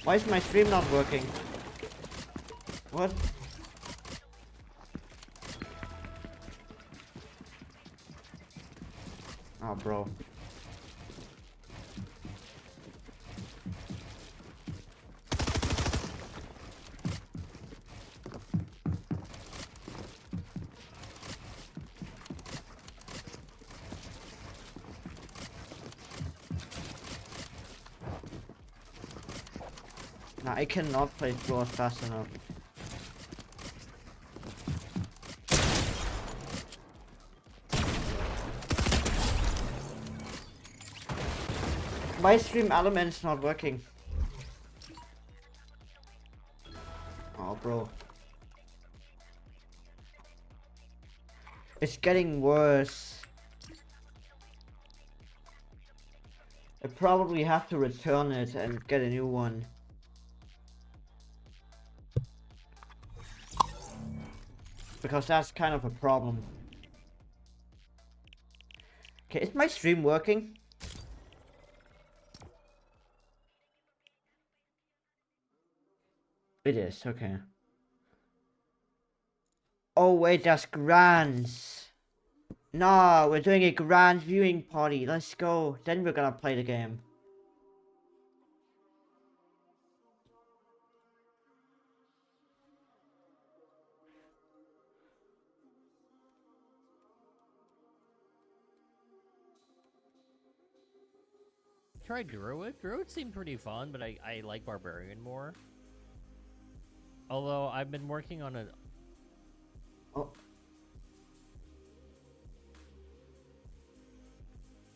Why is my stream not working? What? Oh, bro. No, I cannot play floors fast enough. My stream element's not working. Oh, bro. It's getting worse. I probably have to return it and get a new one. Because that's kind of a problem. Okay, is my stream working? It is, okay. Oh wait, that's grands. No, we're doing a grand viewing party. Let's go. Then we're gonna play the game. Try Druid. Druid seemed pretty fun, but I like Barbarian more. Although I've been working on a... Oh.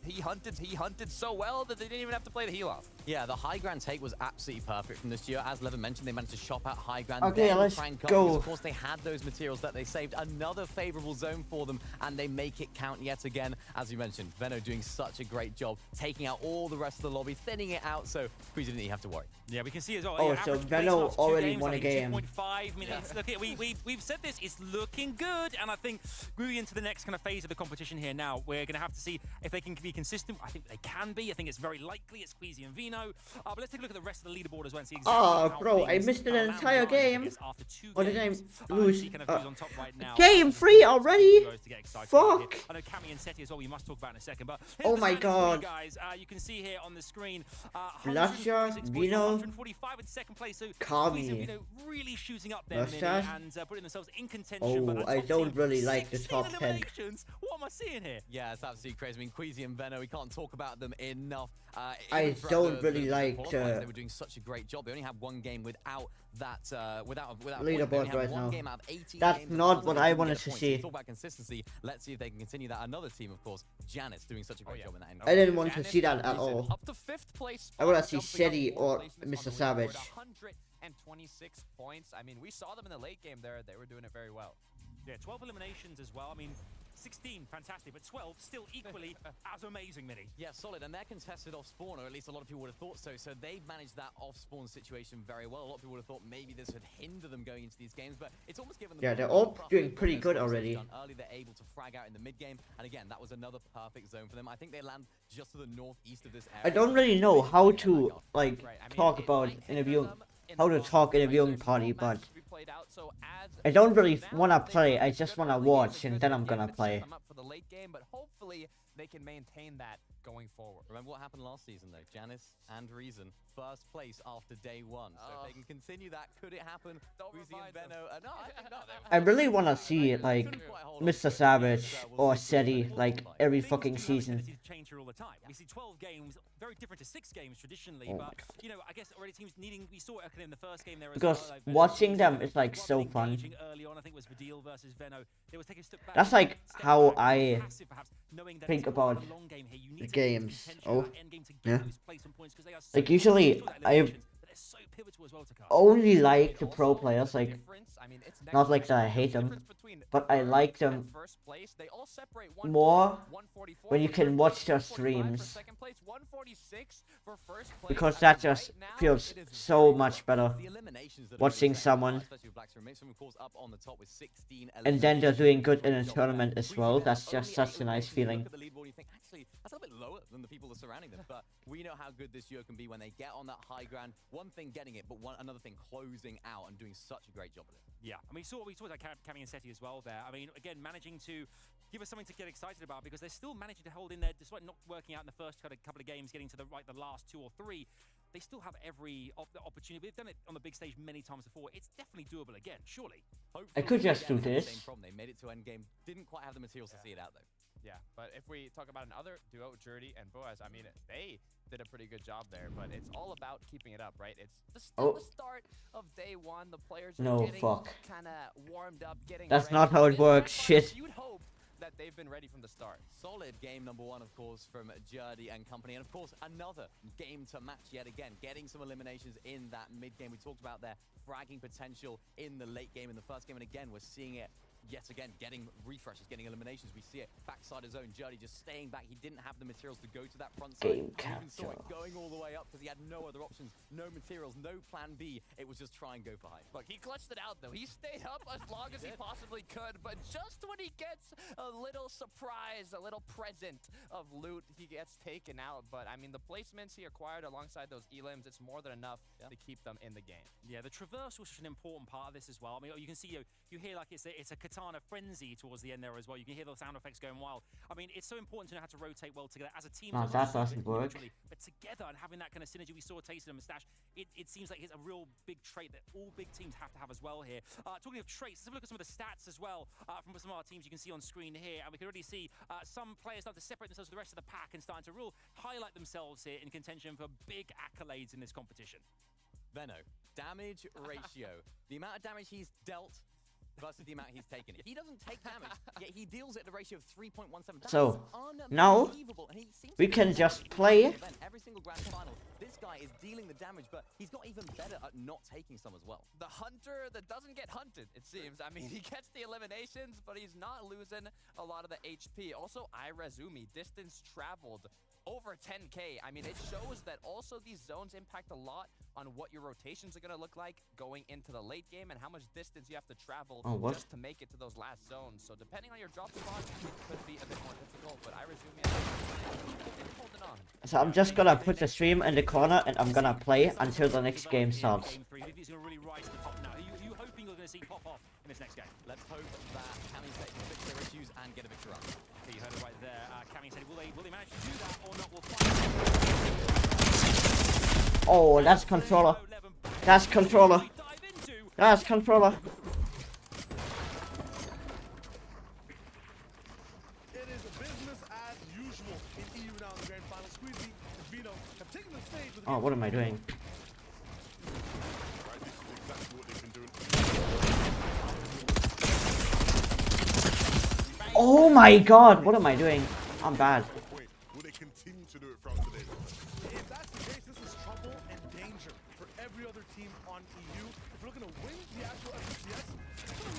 He hunted so well that they didn't even have to play the heal off. Yeah, the high ground take was absolutely perfect from this duo. As Levin mentioned, they managed to shop out high ground. Okay, let's try and cut, go. because of course, they had those materials that they saved. Another favorable zone for them, and they make it count yet again. As you mentioned, Veno doing such a great job, taking out all the rest of the lobby, thinning it out, so Queasy didn't even have to worry. Yeah, we can see as well. Oh, so Veno already won a game. 2.5 minutes. Look, we've said this. It's looking good, and I think moving into the next kind of phase of the competition here now, we're going to have to see if they can be consistent. I think they can be. I think it's very likely it's Queasy and Veno. But let's take a look at the rest of the leaderboard as well and see exactly Oh, how bro, I things missed an are entire landing game. right after 2 Or did I games. lose? Kind of who's on top right now. Game 3 already? Fuck. I know Cami and Seti as well. We must talk about in a second. But Oh my god. guys, you can see here on the screen. Blusher, Veno, 145 in second place. So Kami, really shooting up there and putting themselves in contention. Oh, I don't really like the top 10. What am I seeing here? Yeah, it's absolutely crazy. I mean, Queasy and Veno, we can't talk about them enough. I don't really like they were doing such a great job. They only have one game without that without leaderboard right now. That's not what I wanted to see. Talk about consistency. Let's see if they can continue that. Another team, of course, Janet's doing such a great job in that end. I didn't want to see that at all. Up to 5th place. I want to see Shetty or Mr. Savage. 126 points. I mean, we saw them in the late game there. They were doing it very well. Yeah, 12 eliminations as well. I mean, 16, fantastic, but 12 still equally as amazing, Mini. Yeah, solid, and they're contested off spawn, or at least a lot of people would have thought so. So they've managed that off spawn situation very well. A lot of people would have thought maybe this would hinder them going into these games, but it's almost given them. Yeah, they're all doing pretty good already. Early, they're able to frag out in the mid game, and again, that was another perfect zone for them. I think they land just to the northeast of this area. I don't really know how to like talk about interviewing, how to talk in a viewing party, but I don't really want to play. I just want to watch, and then I'm gonna play. I'm up for the late game, but hopefully they can maintain that going forward. Remember what happened last season, though? Janice and Reason, first place after day 1. So if they can continue that, could it happen? Queasy and Veno, no, I think not. I really want to see like Mr. Savage or Seti like every fucking season. Change here all the time. We see 12 games, very different to 6 games traditionally, but you know, I guess already teams needing. We saw it in the first game there Because watching them is like so fun. Early on, I think it was Vidil versus Veno. They was taking a step back. That's like how I think about the games. Oh, yeah. Like usually I only like the pro players, like not like that I hate them, but I like them more when you can watch their streams, because that just feels so much better watching someone and then they're doing good in a tournament as well. That's just such a nice feeling. That's a bit lower than than the people that are surrounding them. But we know how good this duo can be when they get on that high ground. One thing getting it, but another thing closing out and doing such a great job of it. Yeah, I mean, we saw that Cami and Seti as well there. I mean, again, managing to give us something to get excited about because they're still managing to hold in there despite not working out in the first couple of games, getting to the last 2 or 3. They still have every opportunity. We've done it on the big stage many times before. It's definitely doable again, surely. Hopefully, I could just do again, this. same problem. They made it to endgame, didn't quite have the materials to see it out though. Yeah, but if we talk about another duo, Jordy and Boaz, I mean, they did a pretty good job there, but it's all about keeping it up, right? It's the start of day 1. The players are getting kind of warmed up, getting That's ready. not how it works, shit. You'd hope that they've been ready from the start. Solid game number 1, of course, from Jordy and company. And, of course, another game to match yet again. Getting some eliminations in that mid-game. We talked about their fragging potential in the late game, in the first game. And, again, we're seeing it yet again, getting refreshes, getting eliminations. We see it backside his own. Jordy just staying back. He didn't have the materials to go to that front side. Game We even saw it capture. going all the way up because he had no other options, no materials, no plan B. It was just try and go for high. Look, he clutched it out, though. He stayed up as long as he possibly could, but just when he gets a little surprise, a little present of loot, he gets taken out. But, I mean, the placements he acquired alongside those elims, it's more than enough to keep them in the game. Yeah, the traversal is such an important part of this as well. I mean, you can see, you hear like it's a katana frenzy towards the end there as well. You can hear those sound effects going wild. I mean, it's so important to know how to rotate well together as a team. Oh, that doesn't work. But together and having that kind of synergy we saw tasted in Mustache, it seems like it's a real big trait that all big teams have to have as well here. Talking of traits, let's have a look at some of the stats as well from some of our teams you can see on screen here. And we can already see some players starting to separate themselves from the rest of the pack and starting to highlight themselves here in contention for big accolades in this competition. Veno, damage ratio. The amount of damage he's dealt versus the amount he's taken. He doesn't take damage, yet he deals at the ratio of 3.17. So, now, we can just play. Every single grand final, this guy is dealing the damage, but he's got even better at not taking some as well. The hunter that doesn't get hunted, it seems. I mean, he gets the eliminations, but he's not losing a lot of the HP. Also, Irazumi, distance traveled. Over 10K. I mean, it shows that also these zones impact a lot on what your rotations are going to look like going into the late game and how much distance you have to travel just to make it to those last zones. So depending on your drop spot, it could be a bit more difficult, but Irazumi is holding on. So I'm just gonna put the stream in the corner and I'm gonna play until the next game starts. Game 3, he's going to really rise to the top now. Are you hoping you're going to see pop off in this next game? Let's hope that Cami can fix their issues and get a victory run. Okay, you heard it right there. Cami said, will they manage to do that or not? We'll find Oh, that's controller. That's controller. That's controller. It is business as usual in EU now in the grand final. Squeezy and Vino have taken the stage with the Oh, what am I doing? Right, this is exactly what they've been doing. Oh my god, what am I doing? I'm bad. Wait, will they continue to do it throughout today? If that's the case, this is trouble and danger for every other team on EU. If we're looking to win the actual FCS, it's going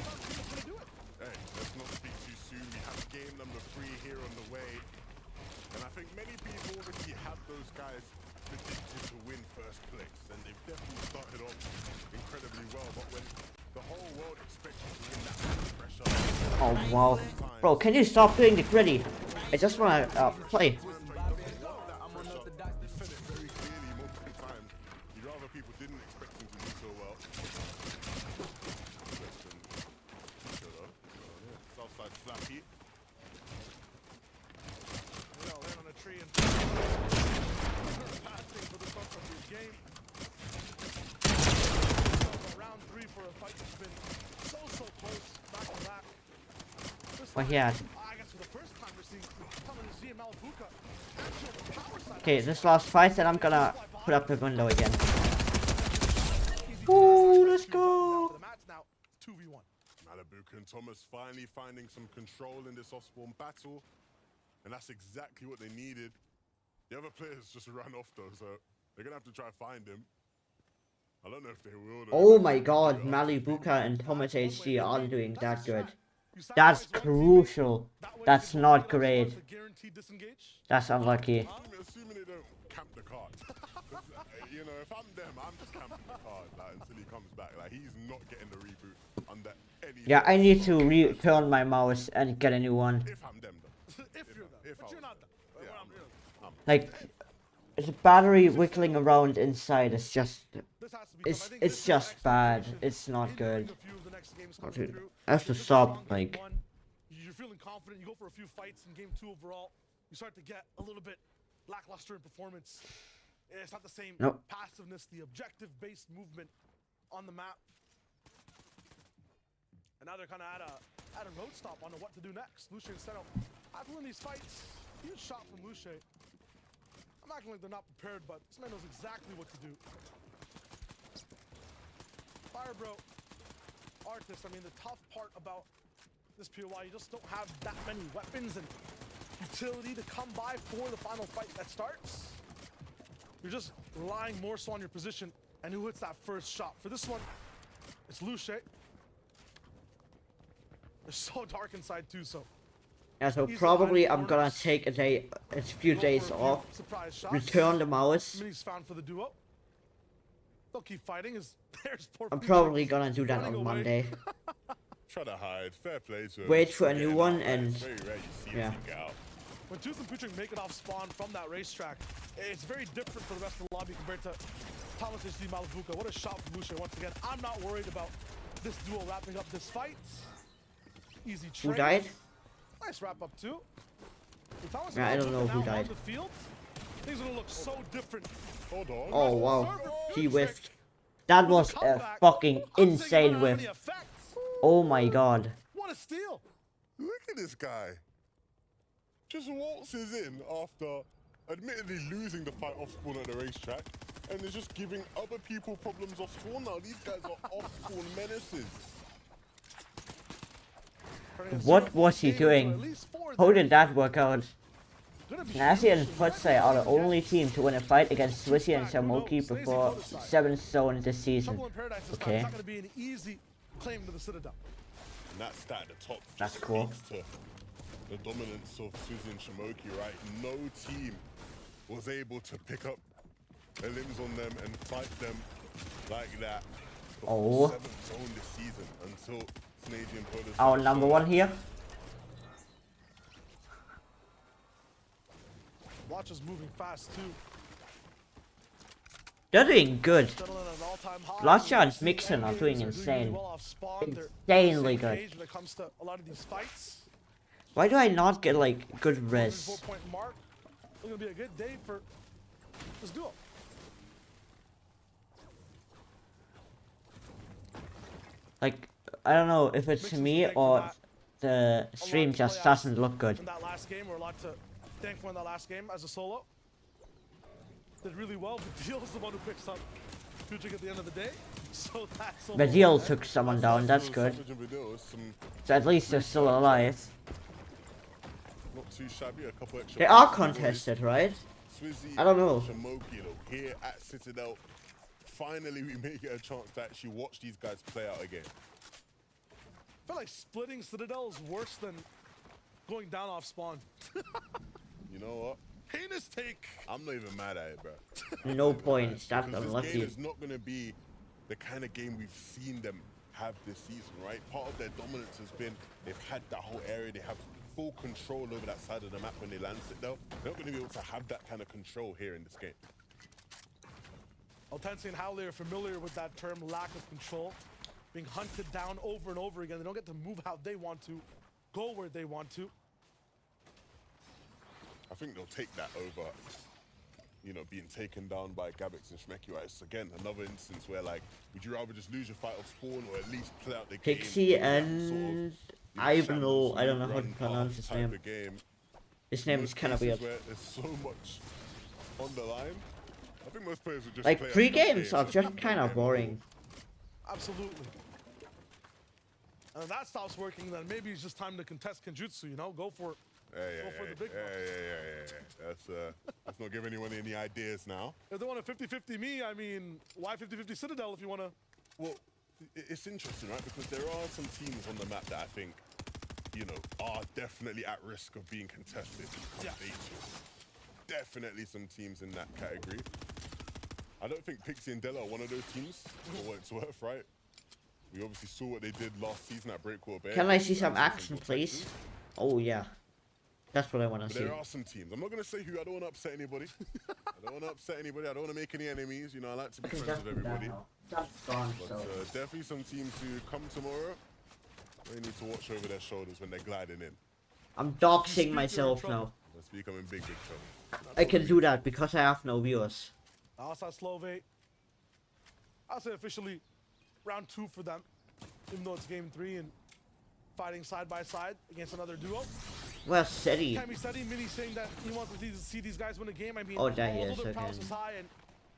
to do it. Hey, let's not speak too soon. We have game number 3 here on the way. And I think many people already have those guys predicted to win first place. And they've definitely started off incredibly well. But when the whole world expects you to win that kind of pressure... Oh wow. Bro, can you stop doing the gritty? I just wanna play. You said it very clearly multiple times. You'd rather people didn't expect him to do so well. Southside slappy. They'll land on a tree and passing for the front of this game. Round 3 for a fight that's been so close, back to back. What he had? I guess for the first time we're seeing coming to see Malabuka. Actual power side. Okay, this last fight, and I'm gonna put up the window again. Ooh, let's go. The match now 2v1. Malabuka and Thomas finally finding some control in this off-spawn battle. And that's exactly what they needed. The other players just ran off though, so they're gonna have to try and find him. I don't know if they will. Oh my god, Malibuka and Thomas HG are doing that good. That's crucial. That's not great. That's unlucky. I'm assuming they don't camp the card. You know, if I'm them, I'm just camping the card like, until he comes back. Like, he's not getting the reboot under any... Yeah, I need to return my mouse and get a new one. If I'm them, though. If you're them. But you're not them. Yeah, I'm real. no, Like, the battery wiggling around inside is just, This has to be tough. I think it's this is just bad. expectation. It's not In good. knowing a few of the next games Oh, coming dude, through, I have to this is stop, strong game like, one. You're feeling confident. You go for a few fights in game 2 overall. You start to get a little bit lackluster in performance. It's not the same Nope. passiveness, the objective-based movement on the map. And now they're kind of at a road stop on what to do next. Luce instead of after winning these fights, huge shot from Luce. I'm acting like they're not prepared, but this man knows exactly what to do. Fire bro, artist. I mean, the tough part about this POI, you just don't have that many weapons and utility to come by for the final fight that starts. You're just relying more so on your position and who hits that first shot. For this one, it's Luce. It's so dark inside too, so Yeah, so he's probably behind I'm gonna corners. take a few Go days for a few off, surprise shots. return the mouse. Minis found for the duo. They'll keep fighting. There's poor I'm Fuchs probably gonna do that running on away. Monday. Try to hide. Fair play to him. Wait for a new Getting one out, right? and It's very rare you see yeah. a team get out. When Tooth and Pooching make it off spawn from that racetrack, it's very different for the rest of the lobby compared to Thomas HD Malabuka. What a shot from Luce once again. I'm not worried about this duo wrapping up this fight. Easy Who trade. died? Nice wrap up too. With Thomas Yeah, I don't know Malabuka who now died. on the field, things are gonna look so different. Hold on. Oh wow, Perfect he trick. whiffed. That With a was a comeback. fucking I'm saying insane not any whiff. effects. Oh my god. What a steal. Look at this guy. Just waltzes in after admittedly losing the fight off spawn at the racetrack and is just giving other people problems off spawn now. These guys are off spawn menaces. What was he doing? How did that work out? Nasty and Futsai are the only team to win a fight against Swissy and Samoki before 7th zone this season. Trouble in Paradise this time. Okay. It's not going to be an easy claim to the Citadel. And that stat at the top That's just cool. speaks to the dominance of Suzy and Shimoki, right? No team was able to pick up their limbs on them and fight them like that Oh. before 7th zone this season until Canadian Police. Our number one here. Watch is moving fast too. They're doing good. Settling at an all-time high. Bloodshot and We've seen Mixon are endgames. doing They're insane. really well off spawn. They're Insanely on the same good. page when it comes to a lot of these fights. Why do I not get like good 4 res? point mark. It's gonna be a good day for this duo. Like, I don't know if it's Mixon's me thank for or that. the A lot stream to just play out doesn't look good. In that last game, we're a lot to thank for in that last game as a solo. Did really well, but Deal is the one who picks up Fuching at the end of the day. So that's solo Badil won, took someone down, that's good. Savage and Vidal, some So at least they're still alive. not too shabby, a couple extra They are points for the boys. contested, right? Swizzy I don't know. and Shimoki, though, here at Citadel. Finally, we may get a chance to actually watch these guys play out again. I feel like splitting Citadel is worse than going down off spawn. You know what? Heinous take. I'm not even mad at it, bro. No points, that's Because this game unlucky. is not going to be the kind of game we've seen them have this season, right? Part of their dominance has been they've had that whole area. They have full control over that side of the map when they land Citadel. They're not going to be able to have that kind of control here in this game. Altensi and Howley are familiar with that term, lack of control. Being hunted down over and over again. They don't get to move how they want to, go where they want to. I think they'll take that over, you know, being taken down by Gabix and Shmeki, right? It's again another instance where, like, would you rather just lose your fight off spawn or at least play out the game? Pixie in that and sort of, you know, Ivanhoe, I don't know how to run pronounce path his type name. of game. His name Most is kind of cases weird. where there's so much on the line. I think most players would just Like, play pre-games out are the just kind of boring. Absolutely. And if that stops working, then maybe it's just time to contest Kenjutsu, you know? Go for it. Go for the big bucks. Let's not give anyone any ideas now. If they want a 50-50 me, I mean, why 50-50 Citadel if you want to... Well, it's interesting, right? Because there are some teams on the map that I think, you know, are definitely at risk of being contested. Yeah. Definitely some teams in that category. I don't think Pixie and Della are one of those teams, for what it's worth, right? We obviously saw what they did last season at Breakwater Bay. Can I see some action, please? Oh yeah. That's what I want to But see. there are some teams. I'm not going to say who. I don't want to upset anybody. I don't want to upset anybody. I don't want to make any enemies. You know, I like to be friends with everybody. That's gone, But definitely some teams who come tomorrow, they need to watch over their shoulders when they're gliding in. I'm doxing myself now. That's becoming big trouble. I can do that because I have no viewers. Outside Slove. I'll say officially round 2 for them, even though it's game 3 and fighting side by side against another duo. Well, Seti. Cammy Seti, Mini saying that he wants to see these guys win a game. I mean, Oh, there he although is, their okay. prowess is high, and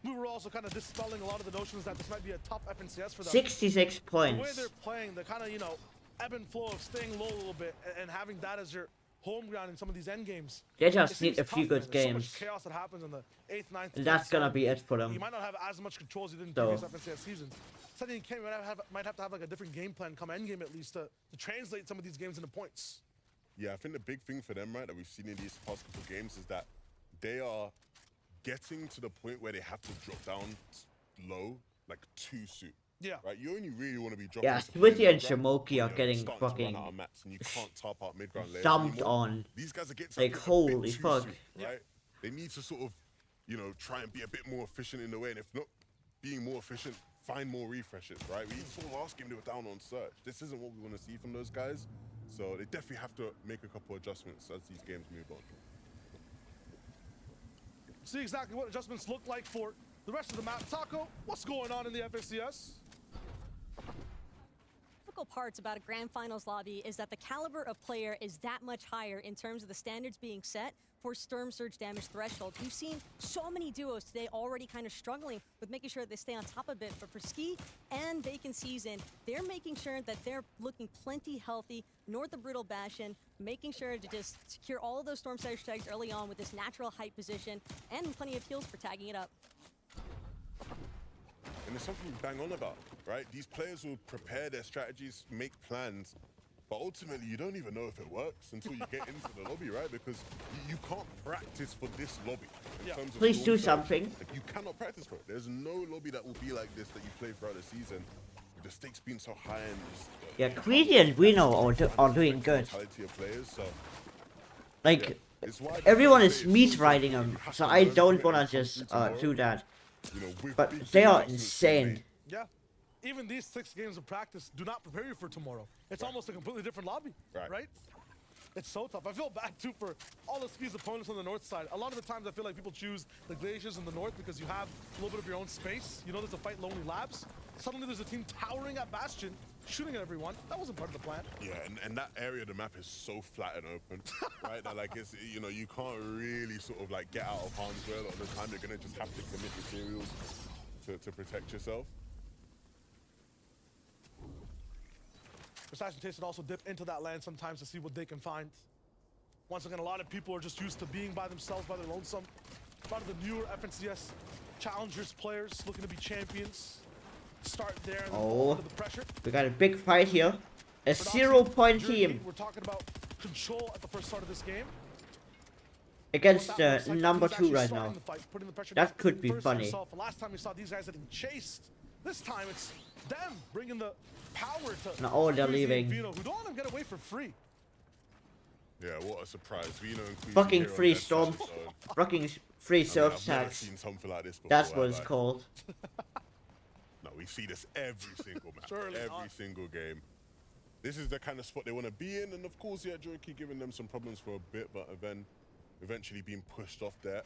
we were also kind of dispelling a lot of the notions that this might be a tough FNCS for them. 66 The way points. they're playing, the kind of, you know, ebb and flow of staying low a little bit and having that as your home ground in some of these end games. They It just seems need a few tough, good man. There's games. So much chaos that happens in the 8th, 9th, And that's 10th gonna zone. be it for You them. might not have as much control as you did in So- previous FNCS seasons. Seti and Cammy might have to have like a different game plan come end game at least to translate some of these games into points. Yeah, I think the big thing for them, right, that we've seen in these past couple games is that they are getting to the point where they have to drop down low, like too soon. Yeah. Right, you only really want to be dropping. Yeah, to Swithy and mid-ground Shamoki when are you're getting starting to run fucking out of maps and you can't top out mid-ground layers dumped anymore. on. These guys are getting Like, something a bit holy too fuck. soon, right? They need to sort of, you know, try and be a bit more efficient in the way, and if not being more efficient, find more refreshes, right? We saw last game they were down on Surge. This isn't what we want to see from those guys, so they definitely have to make a couple adjustments as these games move on. See exactly what adjustments look like for the rest of the map. Taco, what's going on in the FNCS? Difficult parts about a grand finals lobby is that the caliber of player is that much higher in terms of the standards being set for Storm Surge damage thresholds. We've seen so many duos today already kind of struggling with making sure that they stay on top of it, but for Ski and Vacant Season, they're making sure that they're looking plenty healthy north of Brutal Bastion, making sure to just secure all of those Storm Surge tags early on with this natural height position and plenty of heals for tagging it up. And there's something we bang on about, right? These players will prepare their strategies, make plans, but ultimately you don't even know if it works until you get into the lobby, right? Because you can't practice for this lobby. In terms of Please do Storm Surge. something. Like, you cannot practice for it. There's no lobby that will be like this that you play throughout the season. With the stakes being so high and just, Yeah, Greedy and Reno are doing good. mentality of players, so Like, yeah. It's why these everyone players is say meat it's riding you them, have so to I learn from don't it wanna and come just through tomorrow, do that. you know, with But big they are adjustments being insane. made. Yeah. Even these 6 games of practice do not prepare you for tomorrow. It's almost a completely different lobby, right? It's so tough. I feel bad too for all the Ski's opponents on the north side. A lot of the times I feel like people choose the Glaciers in the north because you have a little bit of your own space. You know there's a fight Lonely Labs. Suddenly there's a team towering at Bastion, shooting at everyone. That wasn't part of the plan. Yeah, and that area of the map is so flat and open, right? That like it's, you know, you can't really sort of like get out of harm's way a lot of the time. You're gonna just have to commit materials to protect yourself. Precise and Taste also dip into that land sometimes to see what they can find. Once again, a lot of people are just used to being by themselves, by their lonesome. A lot of the newer FNCS challengers players looking to be champions. Start there and then fall under the pressure. We got a big fight here. A For now, 0-point Journey, team We're talking about control at the first start of this game. against What that looks like, number he's 2 actually right starting now. the fight, putting the pressure That down could be first funny. himself. Last time we saw these guys getting chased. This time it's them bringing the power to No, oh, they're Queasy and leaving. Vino, who don't let them get away for free. Yeah, what a surprise. Vino and Queasy Fucking here on free their Storm. side, so, Fucking free I mean, surf I've never tags. seen something like this before. That's what I it's like. called. No, we see this every single match, Surely every not. single game. This is the kind of spot they want to be in, and of course, yeah, Joki giving them some problems for a bit, but then eventually being pushed off there.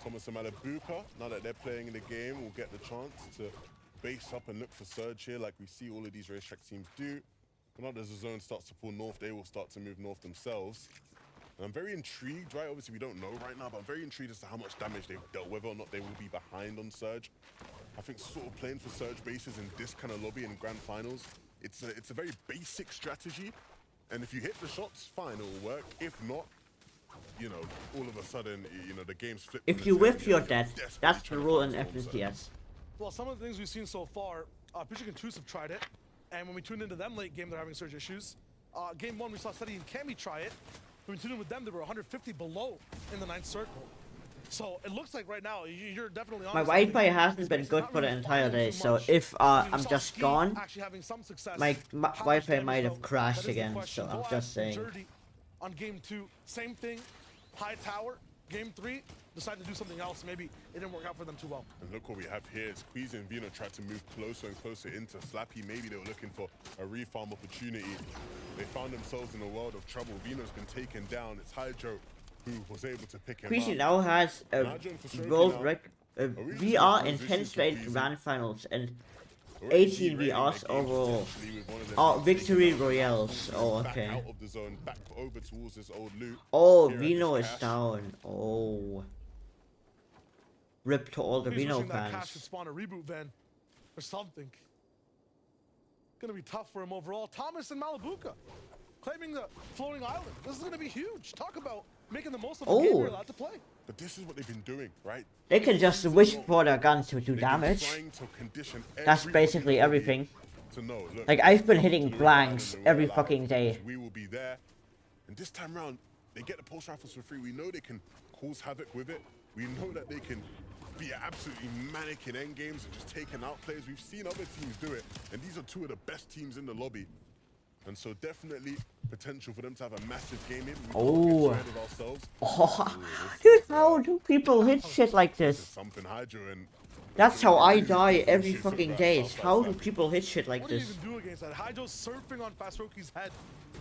Thomas and Malabuka, now that they're playing in the game, will get the chance to base up and look for Surge here, like we see all of these racetrack teams do. But now as the zone starts to pull north, they will start to move north themselves. And I'm very intrigued, right? Obviously, we don't know right now, but I'm very intrigued as to how much damage they've dealt, whether or not they will be behind on Surge. I think sort of playing for Surge bases in this kind of lobby in grand finals, it's a very basic strategy. And if you hit the shots, fine, it will work. If not, you know, all of a sudden, you know, the game's flipped. If you whiff, you're dead. That's the rule in FNCS. Well, some of the things we've seen so far, Pushik and Tus have tried it. And when we tuned into them late game, they're having Surge issues. Game 1, we saw Seti and Cammy try it. When we tuned in with them, they were 150 below in the 9th circle. So it looks like right now, you're definitely on. My Wi-Fi hasn't been good for the entire day, so if I'm just gone, my Wi-Fi might have crashed again, so I'm just saying. on game 2. Same thing, high tower. Game 3, decided to do something else. Maybe it didn't work out for them too well. And look what we have here. Squeezy and Vino tried to move closer and closer into Slappy. Maybe they were looking for a refarm opportunity. They found themselves in a world of trouble. Vino's been taken down. It's Hydro who was able to pick him Squeezy up. now has a Imagine for Shoki world now. record. we We just are in in 10 position straight to grand finals and Already 18 derating VRs the game overall. potentially with one of them Oh, being victory taken out. royales. Oh, Back okay. out of the zone, back over towards this old loot. Oh, Here at Vino this is cache. down. Oh. Rip to all the He's Vino wishing that Cash could fans. spawn a reboot van or something. Gonna be tough for him overall. Thomas and Malabuka claiming the floating island. This is gonna be huge. Talk about making the most of the game Oh. you're allowed to play. But this is what they've been doing, right? They can just wish for their guns to do They've been damage. trying to condition That's everybody basically in the league everything. to know, look, Like, I've been hitting to the blanks island, every we're fucking allowed, day. We will be there. And this time round, they get the pulse rifles for free. We know they can cause havoc with it. We know that they can be absolutely manic in end games and just taking out players. We've seen other teams do it, and these are two of the best teams in the lobby. And so definitely potential for them to have a massive game in. We can't get too ahead of ourselves. Oh, Ooh, dude, how do people hit shit like this is this? something Hydro and That's how I die Really every shit fucking about day. South by How do South. people hit shit like What do you this? even do against that? Hydro's surfing on Fasroki's head,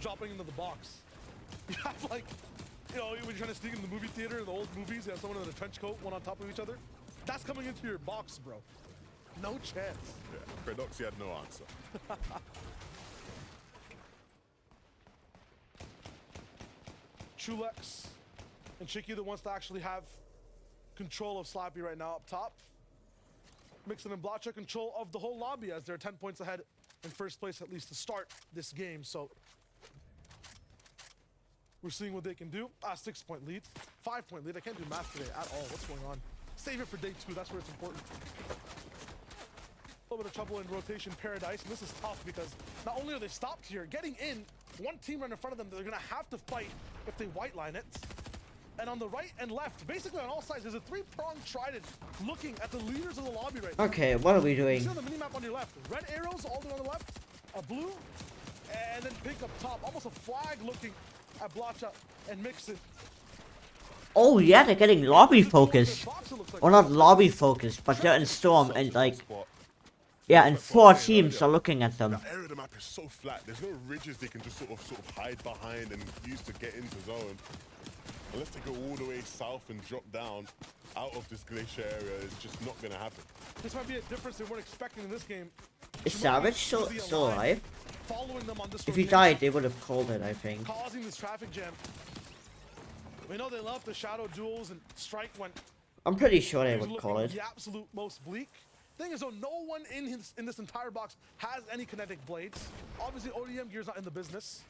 dropping into the box. You have like, you know, when you're trying to sneak in the movie theater in the old movies, you have someone in a trench coat, one on top of each other. That's coming into your box, bro. No chance. yeah, Credoxy had no answer. Chulex and Chicky that wants to actually have control of Slappy right now up top. Mixon and Blotcha control of the whole lobby as they're 10 points ahead in first place, at least to start this game. So we're seeing what they can do. 6-point lead, 5-point lead. I can't do math today at all. What's going on? Save it for day 2. That's where it's important. A little bit of trouble in rotation paradise, and this is tough because not only are they stopped here, getting in, one team right in front of them, they're gonna have to fight if they white line it. And on the right and left, basically on all sides, there's a 3-pronged trident looking at the leaders of the lobby right now. Okay, what are we You doing? see on the minimap on your left, red arrows all the way on the left, a blue, and then pink up top, almost a flag looking at Blotcha and Mixon. Oh yeah, they're getting lobby focused. Box, it looks like. Or not lobby focused, but they're in Storm Such and a like, tough spot. yeah, and Like 4 Bob saying teams earlier, are looking at them. That area of the map is so flat. There's no ridges they can just sort of hide behind and use to get into zone. Unless they go all the way south and drop down out of this glacier area, it's just not gonna happen. This might be a difference they weren't expecting in this game. Is Shimoki Savage still Uzi still alive? Following them on this If he rotation, died, they would have called it, I think. causing this traffic jam. We know they love the shadow duels and strike when I'm pretty sure they things would are call looking it. the absolute most bleak. Thing is though, no one in this entire box has any kinetic blades. Obviously ODM gear's not in the business.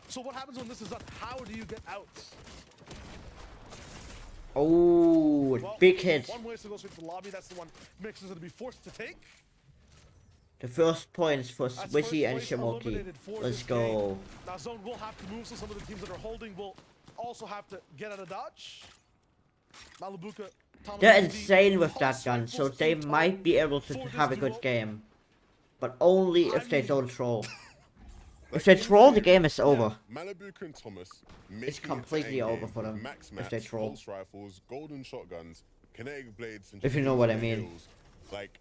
So what happens when this is done? How do you get out? Oh, Well, big hit. One way is to go straight to the lobby. That's the one Mixon's gonna be forced to take. The first points for That's Swissy and first place Shimoki. eliminated for Let's this go. game. Now zone will have to move, so some of the teams that are holding will also have to get out of dodge. Malabuka, Thomas They're Uzi, insane with that pulse gun, so rifles they in tow might be able to for this have a duo. good game. But only if they mean- don't troll. If Like, they in troll, the theory, game is over. Malibu and Thomas It's making it to completely endgame over for with them max if they maps, troll. pulse rifles, golden shotguns, kinetic blades, and If you just know what I into the mean. hills, like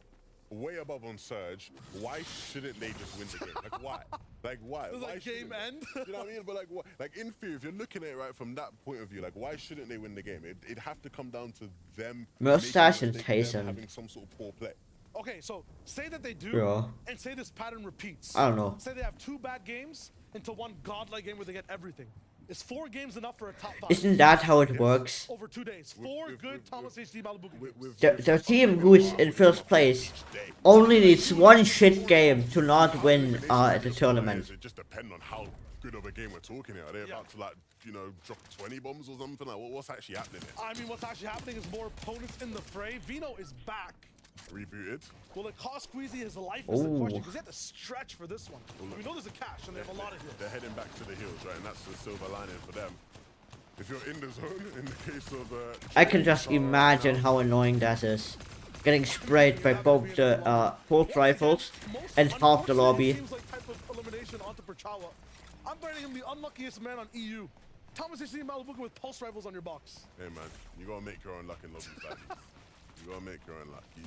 way above on Surge. Why shouldn't they just win the game? Like why? Like why? Does Why that game shouldn't they? end? You know what I mean? But like, what? Like in theory, if you're looking at it right from that point of view, like why shouldn't they win the game? It'd have to come down to them. Mustache making a and mistake, them Tyson. having some sort of poor play. Okay, so say that they do, Yeah. and say this pattern repeats. I don't know. Say they have 2 bad games into 1 godlike game where they get everything. Is 4 games enough for a top 5? Isn't that how it works? Over 2 days. 4 good Thomas HD Malabuka games. The team who's in first place only needs 1 shit game to not win the tournament. It just depends on how good of a game we're talking here. Are they about to like, you know, drop 20 bombs or something? Like, what's actually happening here? I mean, what's actually happening is more opponents in the fray. Vino is back. Rebooted. Will it cost Squeezy his life is the Ooh. question, because he had to stretch for this one. We know there's a cache, and they have a lot of They're heals. heading back to the hills, right? And that's the silver lining for them. If you're in the zone, in the case of I can just imagine how annoying that is. Getting sprayed by both the pulse rifles and half the lobby. Seems like type of elimination onto Perchawa. I'm rating him the unluckiest man on EU. Thomas HD and Malibuka with pulse rifles on your box. Hey man, you gotta make your own luck in lobbies like these. You gotta make your own luck. He's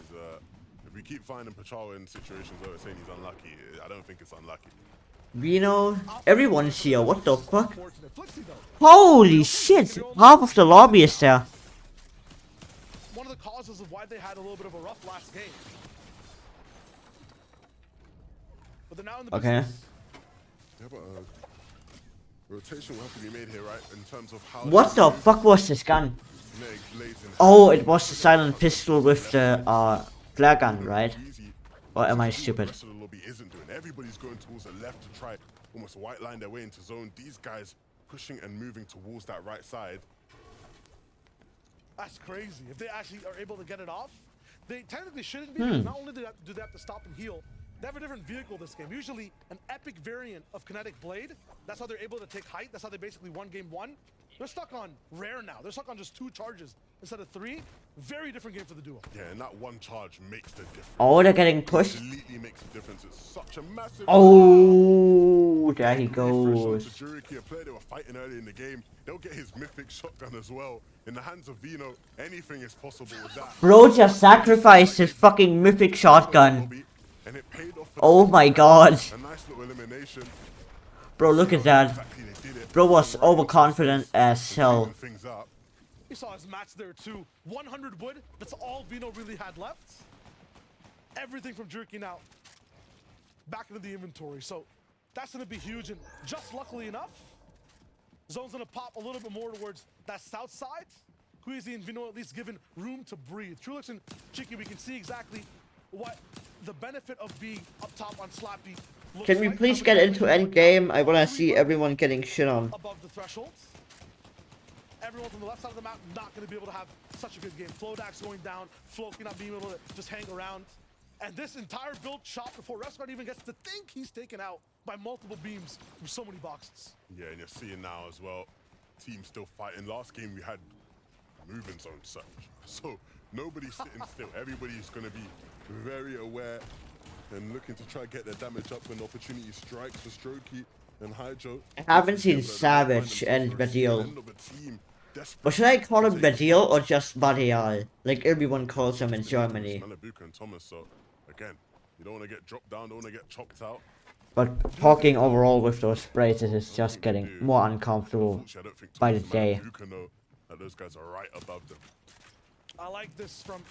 if we keep finding Pachal in situations where we're saying he's unlucky, I don't think it's unlucky. Vino, everyone's here. What the fuck? Unfortunate. Flixie, though. Holy shit! Half of the lobby is there. One of the causes of why they had a little bit of a rough last game. But they're now in the Okay. business. Yeah, but rotation will have to be made here, right? In terms of how. What the fuck was this gun? Kinetic blades in Oh, it was the silent pistol with the flare gun, right? easy. Or am I The stupid? rest of the lobby isn't doing. Everybody's going towards the left to try almost white line their way into zone. These guys pushing and moving towards that right side. That's crazy. If they actually are able to get it off, they technically shouldn't be. Because not only do they have to stop and heal, they have a different vehicle this game. Usually an epic variant of kinetic blade. That's how they're able to take height. That's how they basically won game one. They're stuck on rare now. They're stuck on just 2 charges instead of 3. Very different game for the duo. Yeah, and that one charge makes the difference. Oh, they're getting pushed. Completely makes a difference. It's such a massive. Oh, there he Refresh onto goes. Juriki, a player they were fighting early in the game. They'll get his mythic shotgun as well. In the hands of Vino, anything is possible with that. Bro just sacrificed his fucking mythic shotgun. And it paid off for Oh my god. a nice little elimination. Bro, look at that. Exactly, they did it. Bro was overconfident as hell. Open things up. You saw his match there too. 100 wood. That's all Vino really had left. Everything from Jerky now back into the inventory. So that's going to be huge. And just luckily enough, Zone's going to pop a little bit more towards that south side. Queasy and Vino at least given room to breathe. Trulix and Cheeky, we can see exactly what the benefit of being up top on Slappy looks Can we like. please get into endgame? I wanna see everyone getting shit on. Above the thresholds. Everyone from the left side of the map not going to be able to have such a good game. Flodax going down, Floki not being able to just hang around. And this entire build shot before Rescard even gets to think he's taken out by multiple beams from so many boxes. Yeah, and you're seeing now as well, team still fighting. Last game we had moving zone search. So nobody's sitting still. Everybody's going to be very aware and looking to try to get their damage up when the opportunity strikes for Strokey and Hydro. I haven't seen Savage and Badil. But should I call him Badil or just Badial? Like everyone calls him in Germany. Malibuka and Thomas, so again, you don't want to get dropped down, don't want to get chopped out. But talking overall with those sprays, it is just getting more uncomfortable Unfortunately, I don't think by the Thomas and day. Malibuka know that those guys are right above them. I like this from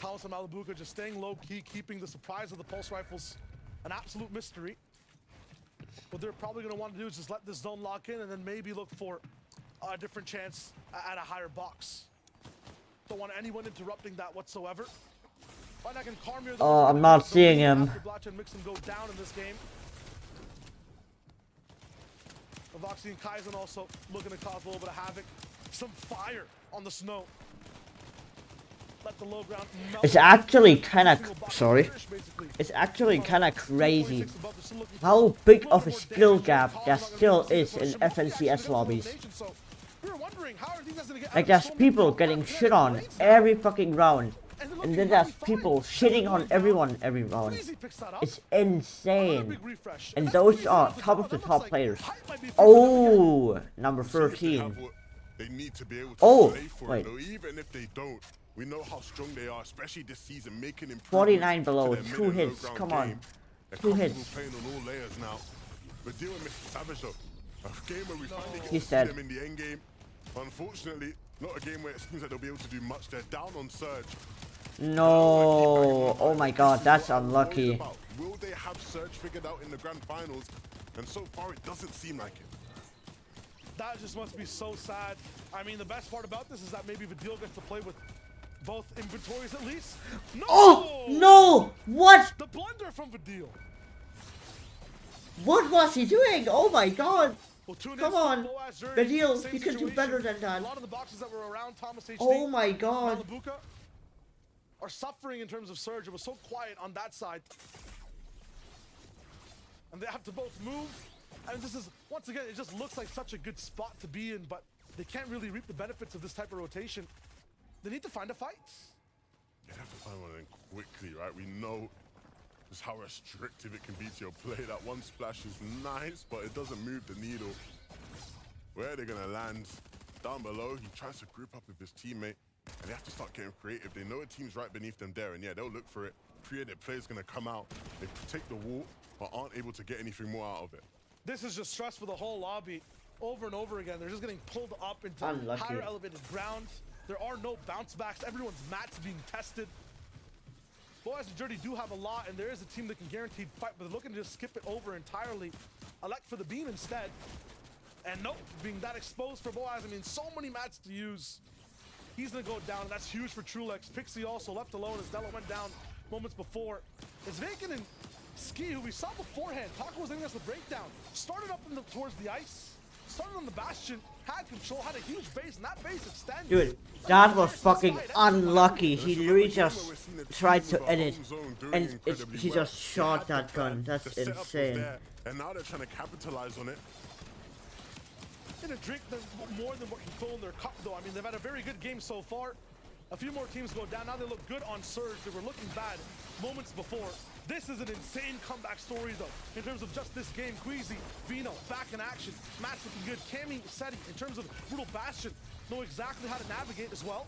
Thomas and Malibuka, just staying low-key, keeping the surprise of the pulse rifles an absolute mystery. What they're probably going to want to do is just let this zone lock in and then maybe look for a different chance at a higher box. Don't want anyone interrupting that whatsoever. Oh, I'm not seeing him. Mix and go down in this game. Voxy and Kaizen also looking to cause a little bit of havoc. Some fire on the snow. Let the low ground melt. It's actually kind of sorry. It's actually kind of crazy how big of a skill gap there still is in FNCS lobbies. Like there's people getting shit on every fucking round, and then there's people shitting on everyone every round. It's insane, and those are top of the top players. Oh, number 13. They need to be able to Oh, play for wait. it, though. Even if they don't, we know how strong they are, especially this season, making improvements 49 to below, their mid 2 and low hits, ground come on. game. They're 2 comfortable hits. playing on all layers now. But dealing with Mr. Savage though, a game where we finally get He's to see dead. them in the end game. Unfortunately, not a game where it seems like they'll be able to do much. They're down on Surge. No, oh my god, that's unlucky. Will they have Surge figured out in the grand finals? And so far, it doesn't seem like it. That just must be so sad. I mean, the best part about this is that maybe Vidil gets to play with both inventories at least. No! Oh, no! What? The blunder from Vidil. What was he doing? Oh my god! Well, Come on, Badil, you can do better than A that. lot of the boxes that were around Thomas HD, Oh my god. Malibuka, are suffering in terms of Surge. It was so quiet on that side. And they have to both move. And this is, once again, it just looks like such a good spot to be in, but they can't really reap the benefits of this type of rotation. They need to find a fight. They have to find one in quickly, right? We know just how restrictive it can be to your play. That one splash is nice, but it doesn't move the needle. Where are they gonna land? Down below, he tries to group up with his teammate, and they have to start getting creative. They know a team's right beneath them there, and yeah, they'll look for it. Creative player's gonna come out. They take the wall, but aren't able to get anything more out of it. This is just stress for the whole lobby. Over and over again, they're just getting pulled up into Unlucky. higher elevated ground. There are no bounce backs. Everyone's mats being tested. Boaz and Dirty do have a lot, and there is a team that can guaranteed fight, but they're looking to just skip it over entirely. Elect for the beam instead. And nope, being that exposed for Boaz. I mean, so many mats to use. He's gonna go down, and that's huge for Trulex. Pixie also left alone as Della went down moments before. It's Vacant and Ski, who we saw beforehand. Taco was giving us the breakdown. Started up towards the ice. Started on the Bastion. Had control, had a huge base, and that base extended. Dude, that was fucking unlucky. He literally just tried to edit, and he just shot that gun. That's insane. And now they're trying to capitalize on it. Gonna drink them more than what can fill in their cup, though. I mean, they've had a very good game so far. A few more teams go down. Now they look good on Surge. They were looking bad moments before. This is an insane comeback story, though, in terms of just this game. Queasy, Vino, back in action. Match looking good. Cammy, Seti, in terms of Brutal Bastion, know exactly how to navigate as well.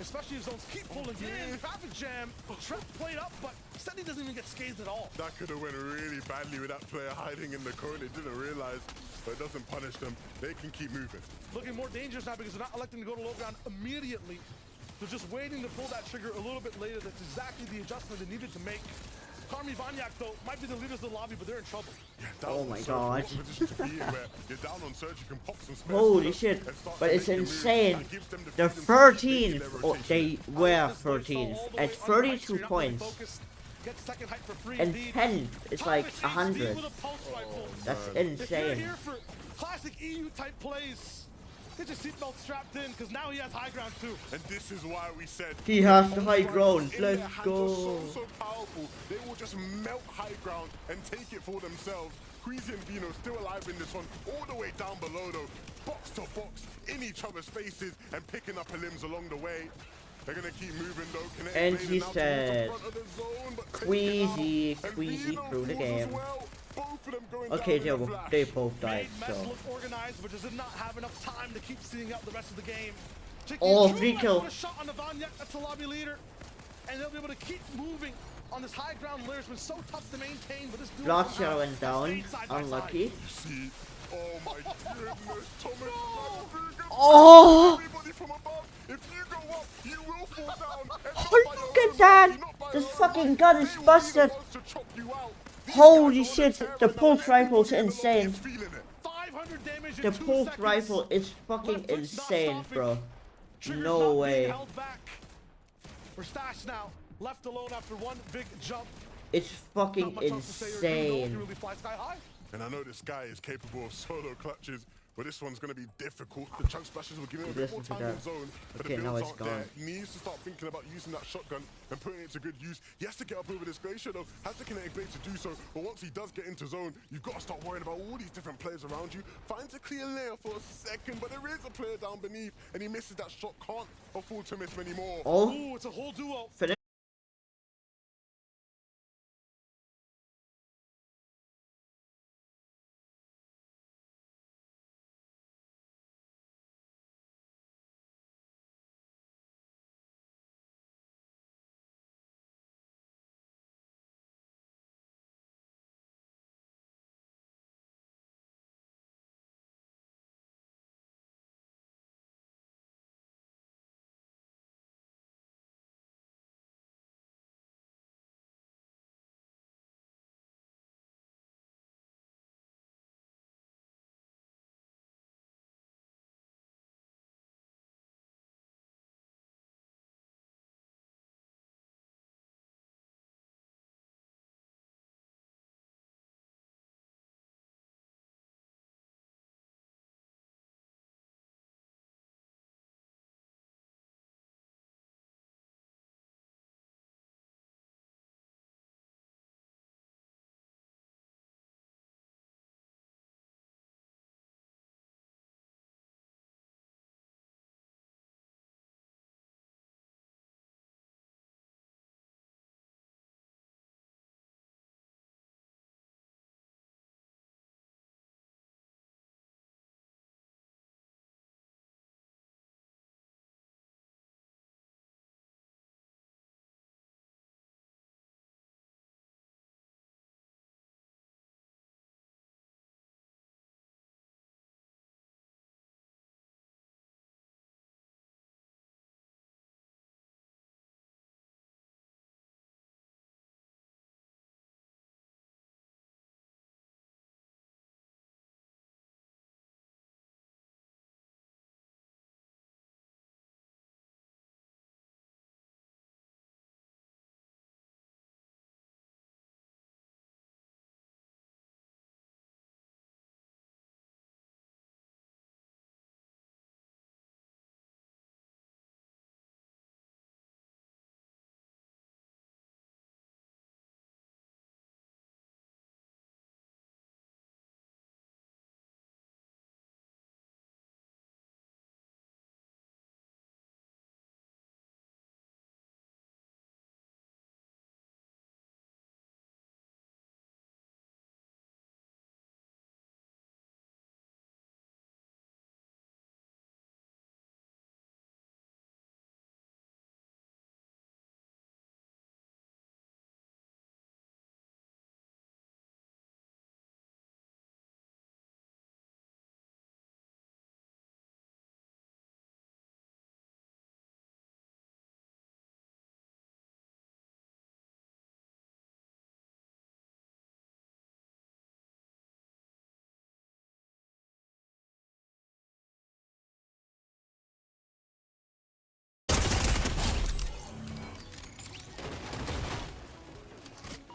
Especially if zones keep pulling in. Traffic jam. Trap played up, but Seti doesn't even get scathed at all. That could have went really badly with that player hiding in the corner. They didn't realize, but it doesn't punish them. They can keep moving. Looking more dangerous now because they're not electing to go to low ground immediately. They're just waiting to pull that trigger a little bit later. That's exactly the adjustment they needed to make. Karmi Vanyak, though, might be the leaders of the lobby, but they're in trouble. Yeah, Oh my god. You're down on Surge, you can pop some space. Holy shit. But it's insane. They're 13th. Oh, they were 13th at 32 points. And 10th, it's like 100. That's insane. If you're here for classic EU type plays, get your seatbelt strapped in, because now he has high ground too. And this is why we said He has the high ground. in their Let's hands go. are so powerful. They will just melt high ground and take it for themselves. Queasy and Vino still alive in this one, all the way down below though, box to box, in each other's faces and picking up a limbs along the way. They're gonna keep moving though. Kinetic And Blade he is now towards the said, front of the zone, but Queasy, taken out. And Queasy Vino through the falls as game. well. Both of them going Okay, down in a flash. they both died, Made Mess so. look organized, but just did not have enough time to keep seeing out the rest of the game. Oh, Chicky 3 Trulex kills. put a shot on the Vanyak, that's the lobby leader. And they'll be able to keep moving on this high ground layer. It's been so tough to maintain, but this duo Blood somehow Shadow went down. stayed side by side. Unlucky. See, oh my goodness, Thomas. Oh! Everybody from above, if you go up, you will fall down. Oh, look at that! This fucking gun is busted. Holy shit, the pulse rifle's insane. 500 damage in The 2 pulse seconds. rifle is fucking Left foot's not insane, stopping. bro. Trigger's No not being way. held back. We're stashed now, left alone after one big jump. It's fucking Not much else to say or do, though. He insane. really flies sky high. And I know this guy is capable of solo clutches, but this one's going to be difficult. The chunk splashes will give him a bit more Listen to time in that. zone, but Okay, the now builds it's aren't there. gone. He needs to start thinking about using that shotgun and putting it to good use. He has to get up over this glacier though, has the kinetic blade to do so, but once he does get into zone, you've got to start worrying about all these different players around you. Finds a clear layer for a second, but there is a player down beneath, and he misses that shot, can't afford to miss many more. Oh, Ooh, it's a whole duo. finish.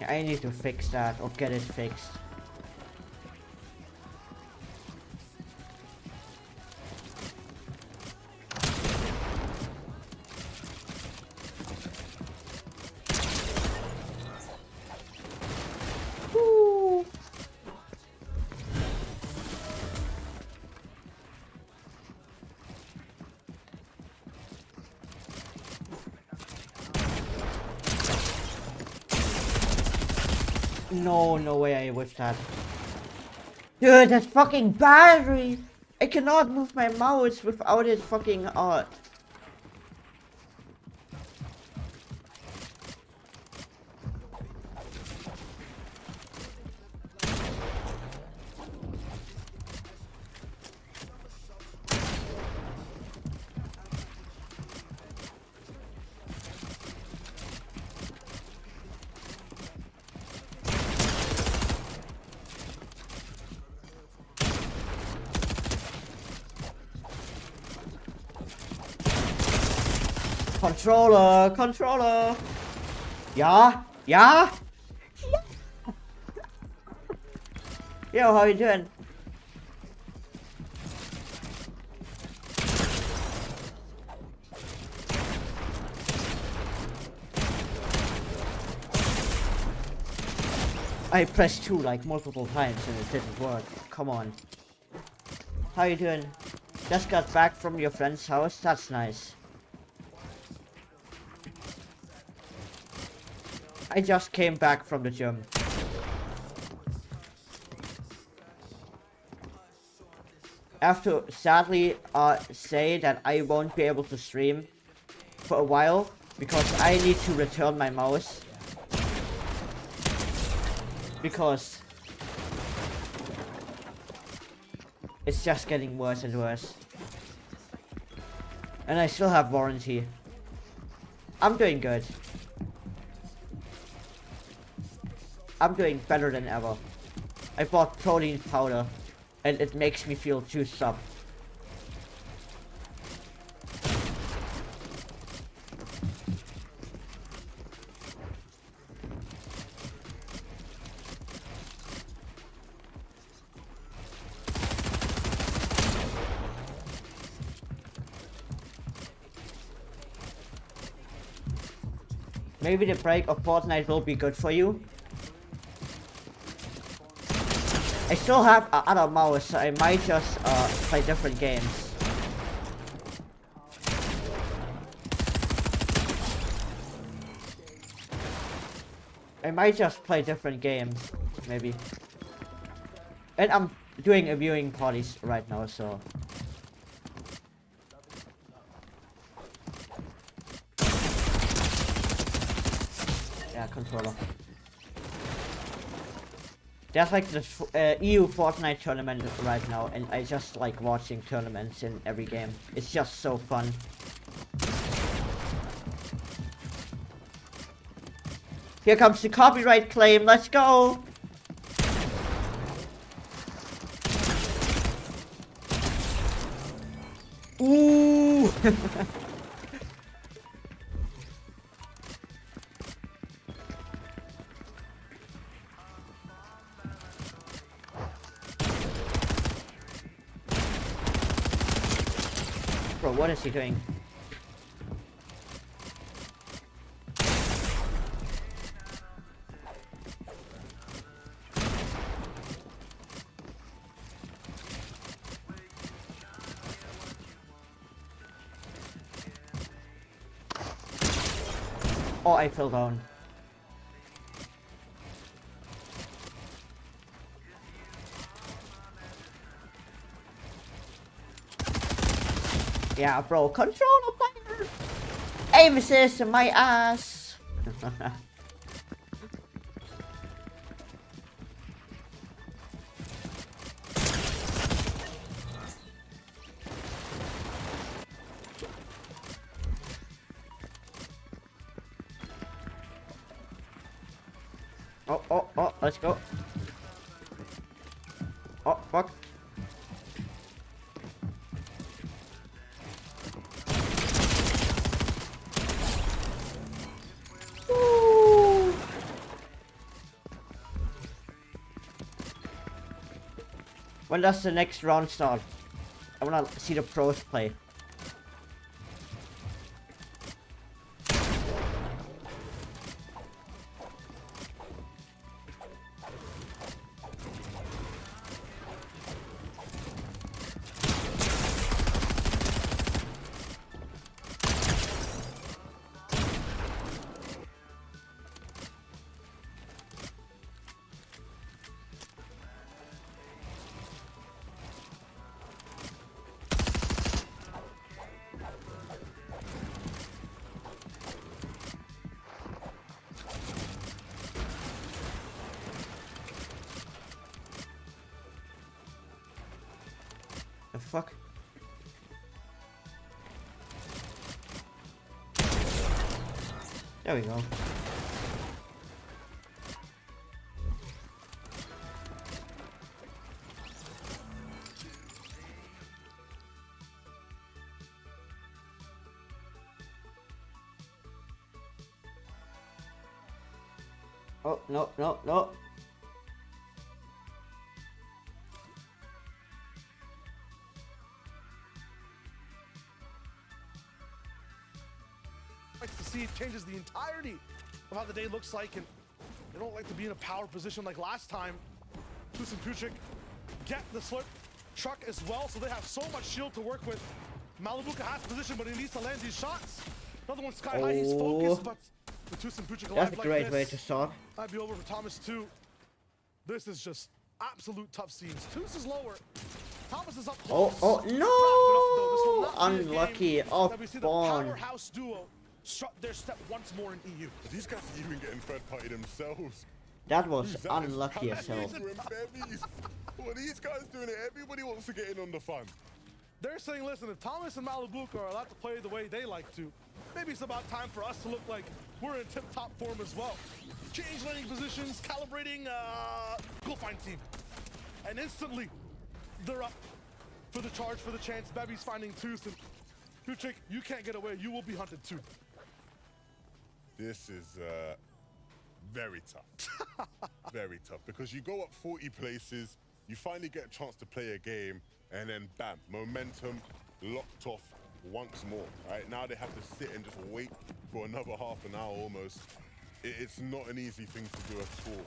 I need to fix that or get it fixed. Woo. No way I whiffed that. Dude, that fucking battery! I cannot move my mouse without it fucking Controller! Yeah? Yo, how you doing? I pressed 2 like multiple times and it didn't work. Come on. How you doing? Just got back from your friend's house? That's nice. I just came back from the gym. I have to sadly say that I won't be able to stream for a while because I need to return my mouse. Because it's just getting worse and worse. And I still have warranty. I'm doing good. I'm doing better than ever. I bought protein powder and it makes me feel juiced up. Maybe the break of Fortnite will be good for you. I still have other mouse, so I might just play different games. I might just play different games, maybe. And I'm doing a viewing parties right now, so. Yeah, controller. There's like the EU Fortnite tournament right now, and I just like watching tournaments in every game. It's just so fun. Here comes the copyright claim, let's go! Ooh! Bro, what is he doing? Oh, I fell down. Yeah, bro, controller player! Aim assist in my ass! Oh, let's go. Oh, fuck. Woo. When does the next round start? I wanna see the pros play. The fuck? There we go. Oh, no, no, no. Like to see it changes the entirety of how the day looks like, and they don't like to be in a power position like last time. Wouuu and Puchik get the slip truck as well, so they have so much shield to work with. Malibuka has position, but he needs to land these shots. Another one sky high, he's focused, but with Wouuu and Puchik alive That's a like great this, way to start. might be over for Thomas too. This is just absolute tough scenes. Wouuu is lower. Thomas is up close. Oh no! Unlucky off that we see the spawn. powerhouse duo shut their step once more in EU. These guys are even getting third party themselves. That was That is unlucky as hell. bevies. What are these guys doing? Everybody wants to get in on the fun. They're saying, listen, if Thomas and Malibuka are allowed to play the way they like to, maybe it's about time for us to look like we're in tip-top form as well. Change landing positions, calibrating, go find team. And instantly, they're up for the charge, for the chance. Bevy's finding Wouuu. Puchik, you can't get away. You will be hunted too. This is very tough. Very tough, because you go up 40 places, you finally get a chance to play a game, and then bam, momentum locked off once more. Right now they have to sit and just wait for another half an hour almost. It's not an easy thing to do at all.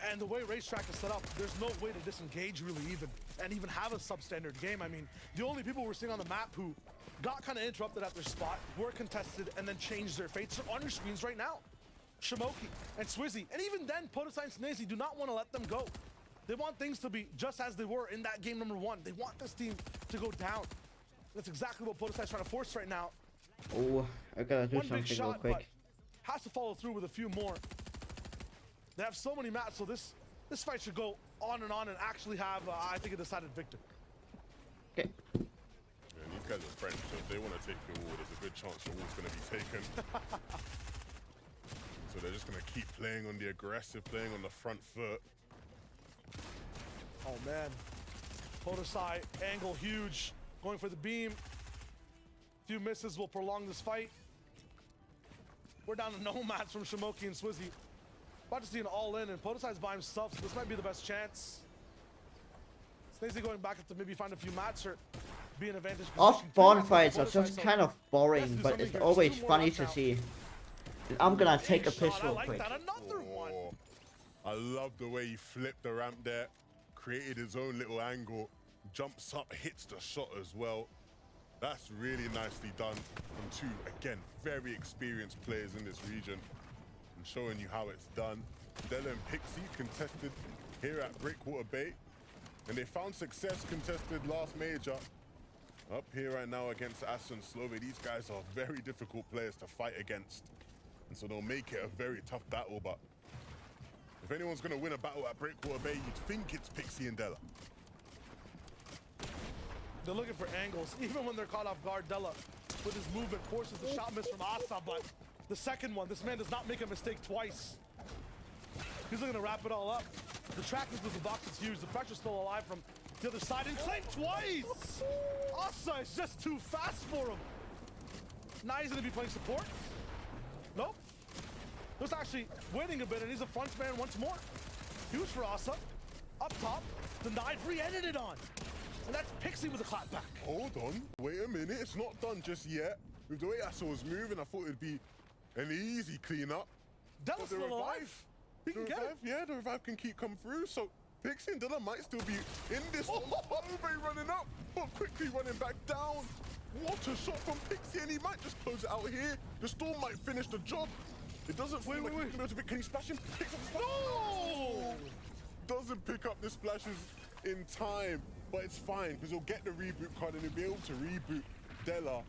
And the way Racetrack is set up, there's no way to disengage really and even have a substandard game. I mean, the only people we're seeing on the map who got kind of interrupted at their spot, were contested, and then changed their fates are on your screens right now. Shimoki and Swizzy, and even then, Podosai and Snazy do not want to let them go. They want things to be just as they were in that game number 1. They want this team to go down. That's exactly what Podosai is trying to force right now. Oh, I gotta do One big something real shot, quick. but has to follow through with a few more. They have so many mats, so this fight should go on and actually have, I think, a decided victor. Okay. Yeah, these guys are French, so if they want to take your wall, there's a good chance your wall's going to be taken. So they're just going to keep playing on the aggressive, playing on the front foot. Oh man, Podosai, angle huge, going for the beam. Few misses will prolong this fight. We're down to no mats from Shimoki and Swizzy. About to see an all-in, and Podosai's by himself, so this might be the best chance. Snazy going back to maybe find a few mats or be an advantage position. Off-spawn fights are Podosai, just so kind of boring, let's do but something it's here. always Two more funny mats to now. see. I'm gonna take a Big piss shot, I real like quick. that. Another one. Oh, I love the way he flipped the ramp there, created his own little angle, jumps up, hits the shot as well. That's really nicely done from two, again, very experienced players in this region, and showing you how it's done. Della and Pixie contested here at Breakwater Bay, and they found success contested last major. Up here right now against Aston Slove, these guys are very difficult players to fight against, and so they'll make it a very tough battle. But if anyone's going to win a battle at Breakwater Bay, you'd think it's Pixie and Della. They're looking for angles, even when they're caught off guard. Della, with his movement, forces the shot miss from Asa, but the second one, this man does not make a mistake twice. He's looking to wrap it all up. The trackers with the box is huge. The pressure's still alive from the other side, and claimed twice! Asa is just too fast for him. Now he's gonna be playing support. Nope. He's actually waiting a bit, and he's a front man once more. Huge for Asa. Up top, The knife re-edited on. And that's Pixie with a clapback. Hold on, wait a minute, it's not done just yet. With the way I saw was moving, I thought it'd be an easy cleanup. Della's still alive. He can get it. Yeah, the revive can keep come through, so Pixie and Della might still be in this one. Ove running up, but quickly running back down. What a shot from Pixie, and he might just close it out here. The Storm might finish the job. It doesn't feel like he's gonna be able to pick. Can he splash him? Picks up the splash. No! Doesn't pick up the splashes in time, but it's fine because he'll get the reboot card and he'll be able to reboot Della.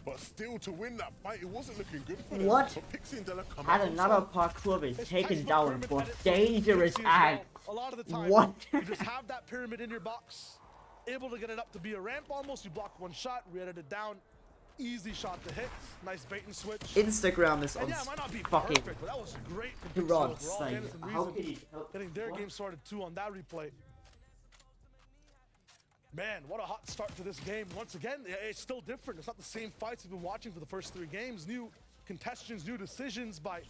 But still, to win that fight, it wasn't looking good for them. What? But Pixie and Della come Had out another on top. parkour been It's taken textbook down pyramid for edit. dangerous Pixie as well. act. A lot of the time, What? you just have that pyramid in your box, able to get it up to be a ramp almost. You block one shot, re-edit it down. Easy shot to hit. Nice bait and switch. Instagram is And on yeah, it might not be fucking perfect, but that was great from Pixie rods. overall. Like, Anderson how Reason can you getting their what? game started too on that replay. Man, what a hot start to this game. Once again, it's still different. It's not the same fights we've been watching for the first 3 games. New contestants, new decisions by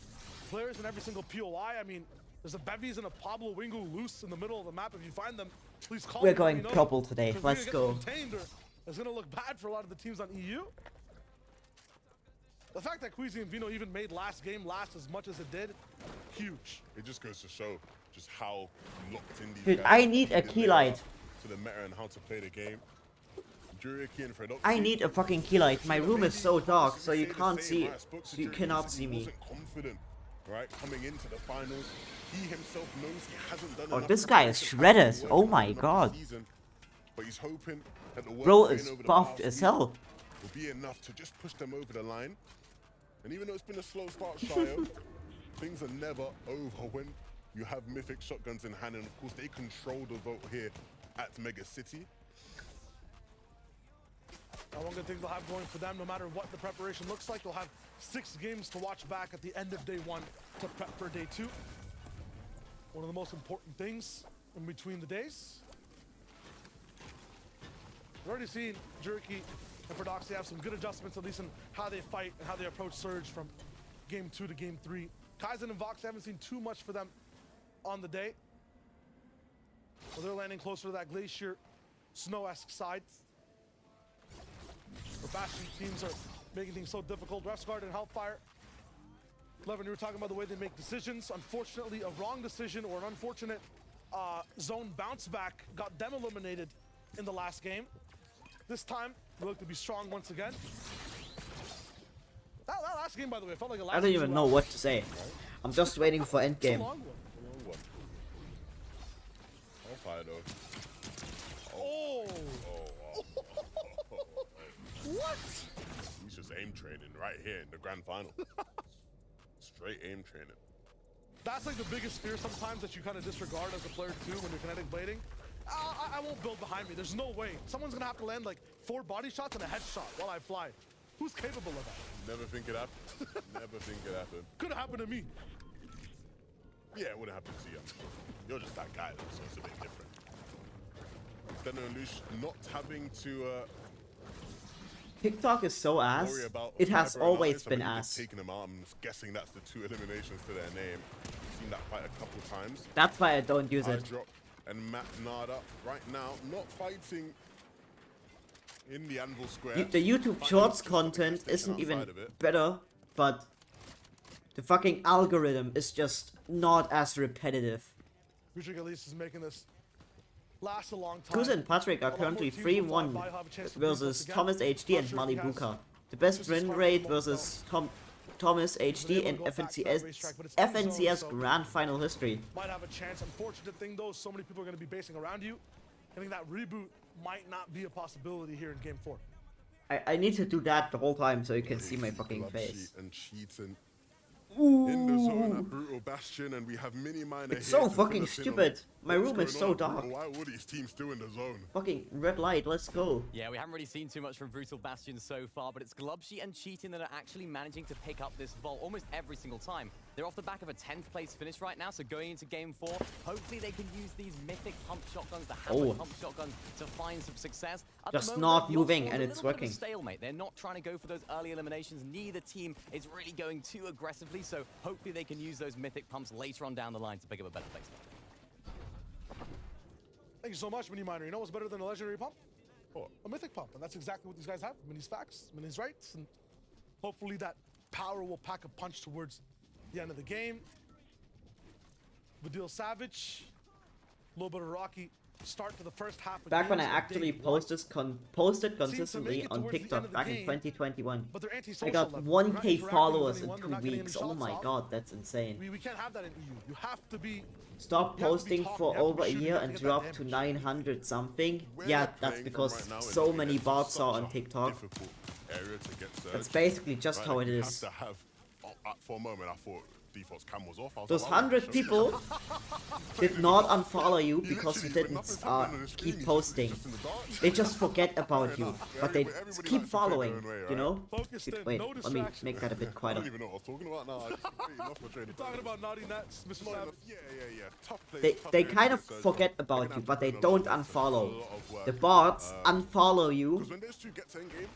players in every single POI. I mean, there's a Bevies and a Pablo Wouuu loose in the middle of the map. If you find them, please call We're me, going let me know. purple today. Because Let's we get go. contained, or it's going to look bad for a lot of the teams on EU. The fact that Queasy and Vino even made last game last as much as it did, huge. It just goes to show just how locked in these Dude, guys I need a they key are light. to the meta and how to play the game. Juriki and Fredoxy, I need a fucking key light. My room is so dark, so you say the can't same, see right? I it. spoke to You Juriki, cannot he see me. wasn't confident, right? Coming into the finals, he himself knows he hasn't done Oh, enough this guy is preparation, shredded. hasn't Oh worked my hard enough god. this season, but he's hoping that the work Bro put in is over the buffed past as week hell. will be enough to just push them over the line. And even though it's been a slow start, Shio, things are never over when you have mythic shotguns in hand, and of course they control the vote here at Mega City. One good thing they'll have going for them, no matter what the preparation looks like, they'll have 6 games to watch back at the end of day 1 to prep for day 2. One of the most important things in between the days. We've already seen Juriki and Fredoxy have some good adjustments, at least in how they fight and how they approach Surge from game 2 to game 3. Kaizen and Vox, I haven't seen too much for them on the day. Well, they're landing closer to that glacier, snow-esque side. The Bastion teams are making things so difficult. Refsguard and Hellfire. Levin, you were talking about the way they make decisions. Unfortunately, a wrong decision or an unfortunate zone bounce back got them eliminated in the last game. This time, they look to be strong once again. That last game, by the way, felt like a last I don't even know what to say. I'm just waiting for It's a endgame. long one. Hellfire though. Oh! What? He's just aim training right here in the grand final. Straight aim training. That's like the biggest fear sometimes that you kind of disregard as a player too when you're kinetic blading. I won't build behind me. There's no way. Someone's gonna have to land like 4 body shots and a headshot while I fly. Who's capable of that? Never think it happened. Never think it happened. Could have happened to me. Yeah, it wouldn't happen to you. You're just that guy though, so it's a bit different. Then Lush not having to TikTok is so ass. worry about It has Cyber and always Ice. I been mean, they've ass. taken them out. I'm guessing that's the 2 eliminations to their name. I've seen that fight a couple times. That's why I don't use I it. drop and Matt Nada right now not fighting in the Anvil Square. The YouTube Fighting Shorts just on the content PlayStation isn't even outside of it. better, but the fucking algorithm is just not as repetitive. Richard Elise is making this last a long time. Kuza and Patrick are A lot more currently teams will fly 3-1 by, have a chance to beat versus once again. Thomas HD and Not sure if he has Malibuka. The best just win smart rate from both versus Thomas HD and able to go back to that racetrack, but it's in zone, FNCS so- Grand Final history. Might have a chance. Unfortunate thing though, so many people are going to be basing around you. I think that reboot might not be a possibility here in game 4. I need to do that the whole time so you can see my He's fucking glove face. sheet and cheating in the zone at Brutal Bastion, and we have Mini Miner It's here so to fill fucking us in on stupid. My what's room is going so on at dark. Brutal. Why are all these teams still in the zone? Fucking red light, let's go. Yeah, we haven't really seen too much from Brutal Bastion so far, but it's Glubsheet and Cheating that are actually managing to pick up this vault almost every single time. They're off the back of a 10th place finish right now, so going into game 4, hopefully they can use these mythic pump shotguns, the hammer pump shotguns, to find some success. At the Just moment, not they're moving towards and a it's little bit of a working. stalemate. They're not trying to go for those early eliminations. Neither team is really going too aggressively, so hopefully they can use those mythic pumps later on down the line to pick up a better place. Thank you so much, Mini Miner. You know what's better than a legendary pump? What? A mythic pump, and that's exactly what these guys have. Mini's facts, Mini's rights, and hopefully that power will pack a punch towards the end of the game. Vidil Savage, a little bit of rocky start to the first half of Back when I games of actually day one. posted consistently it on towards the end TikTok of the back in game, 2021. But they're I antisocial got level. 1k They're not interacting followers with in anyone, 2 they're not getting weeks. any Oh shots my off. god, that's insane. We can't have that in EU. You have to be Stop you have to be posting talking, for you have to over be a shooting, you year have to and get that dropped to damage. 900 something. Where Yeah, they're that's playing because from right now in so the many it's bots are such on a TikTok. difficult area to get That's surged. basically just Right, how like, it you is. have to have, for a moment, I thought default's cam was off. I was Those like, why would 100 you show people did not unfollow you because you literally, when didn't nothing's happening on the screen, keep he's posting. just in the dark. They just forget about you, enough. but they Everybody keep likes to play their following, own way, you right? know? focused in, Wait, no let me distraction. make that a bit I quieter. don't even know what I was talking about now. I just completely lost my train of Talking thought. about naughty nets, Mr. Not Savage. enough- Yeah. Tough place, They tough they area to kind of get surged forget from. They're about gonna you, have to but they put in a lot don't of effort, a unfollow. lot of work. The bots unfollow you Because when those two get to end-game,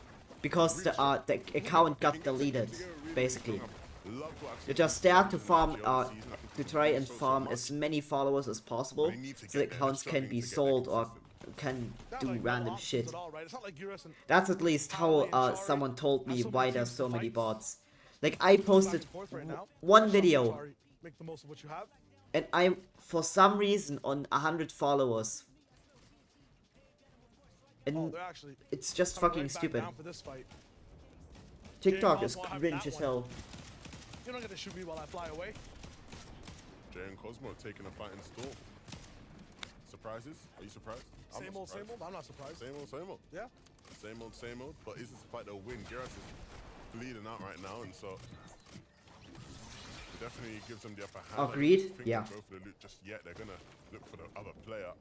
because the account got deleted, basically. love what I've You're seen just from there Jones to in the farm, GL season. I think to he's try improved and so farm much. as many followers as possible, They need to so the get there. accounts They're can be struggling to get sold or consistent. can Not do like no random options shit. at all, right? It's not like Eurus and That's at least how Holly and Shari someone told me have so many why teams there's to so many fight. bots. Like I back posted and forth right now. one Shari, video Shari, make the most of what you have. and I'm for some reason on 100 followers. Oh, And they're actually it's just coming fucking right back stupid. down for this fight. TikTok James is won't have cringe that as one. hell. You're not gonna shoot me while I fly away. Jay and Cosmo taking a fight in Storm. Surprises? Are you surprised? I'm Same not old, same surprised. old. I'm not surprised. Same old. Yeah. Same old. But is this a fight they'll win? Garrus is bleeding out right now, and so it definitely gives them the upper hand. Agreed? I don't think Yeah. they'll go for the loot just yet. They're gonna look for the other player.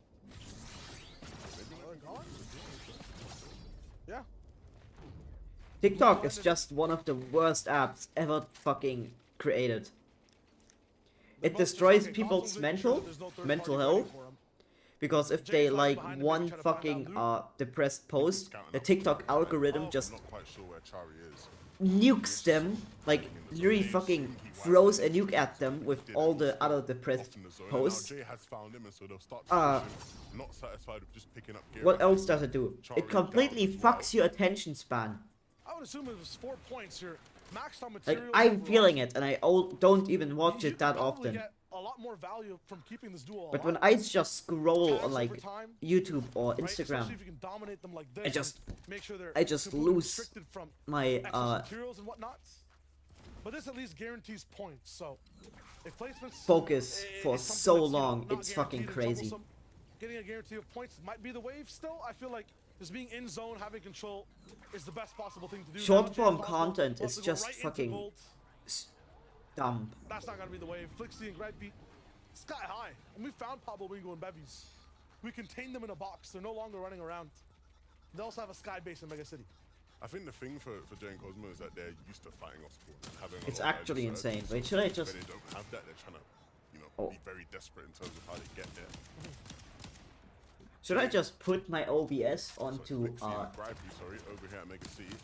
Maybe not. Gone? Yeah. TikTok is just one of the worst apps ever fucking created. The It most destroys shocking people's consoles making sure mental that there's no third mental party fighting health for 'em. because if Jay's they hiding like behind the one maybe trying to find fucking out depressed post, Scouting the up TikTok the right algorithm now. just I'm not quite sure where Chari is. nukes them, like literally fucking throws a nuke at them with all the other depressed Off in the zone. And posts. now Jay has found him, and so they'll start to push him, not satisfied with just picking up Garrus. What else does it do? Chari It completely down as well. fucks your attention span. I would assume it was 4 points here. Maxed on Like materials. I'm overall. feeling it, and I don't even watch You it that could probably often. get a lot more value from keeping this duel But when alive, I just scroll tags on like over time, YouTube or right? Especially Instagram, if you can dominate them like this, I just- and make sure they're I just completely lose restricted from my excess materials and whatnot. But this at least guarantees points. So if placements focus for is something so that's, you know, long, not it's fucking guaranteed and crazy. troublesome, getting a guarantee of points might be the wave. Still, I feel like just being in zone, having control, is the best possible thing to do. Short Now, form James Cosmo content wants is to go just right into fucking gold. Dumb. That's not gonna be the wave. Flixie and Greg beat sky high, and we found Pablo Wingo and Bevies. We contained them in a box. They're no longer running around. They also have a sky base in Mega City. I think the thing for Jay and Cosmo is that they're used to fighting off spawn. Having a It's lot of actually early insane. surges, Wait, so should I when just- they don't have that, they're trying to, Oh. be very desperate in terms of how they get there. Should I just put my OBS So onto Flixie and Bribery, sorry, over here at Mega City.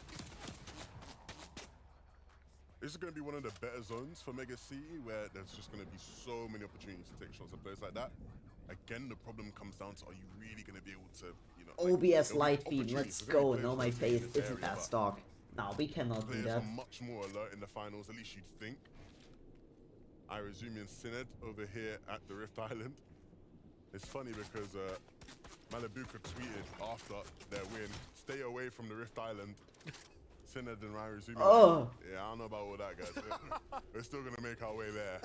This is going to be one of the better zones for Mega City, where there's just going to be so many opportunities to take shots at players like that. Again, the problem comes down to, are you really going to be able to, OBS there'll be light beam? opportunities. Let's There's gonna be go. players No, who my are taking face this isn't area, that but stock. No, we cannot do Players that. are much more alert in the finals, at least you'd think. Irazumi and Syned over here at the Rift Island. It's funny because Malibuka tweeted after their win, "Stay away from the Rift Island." Syned and Irazumi. Oh. Yeah, I don't know about all that, guys. We're still gonna make our way there.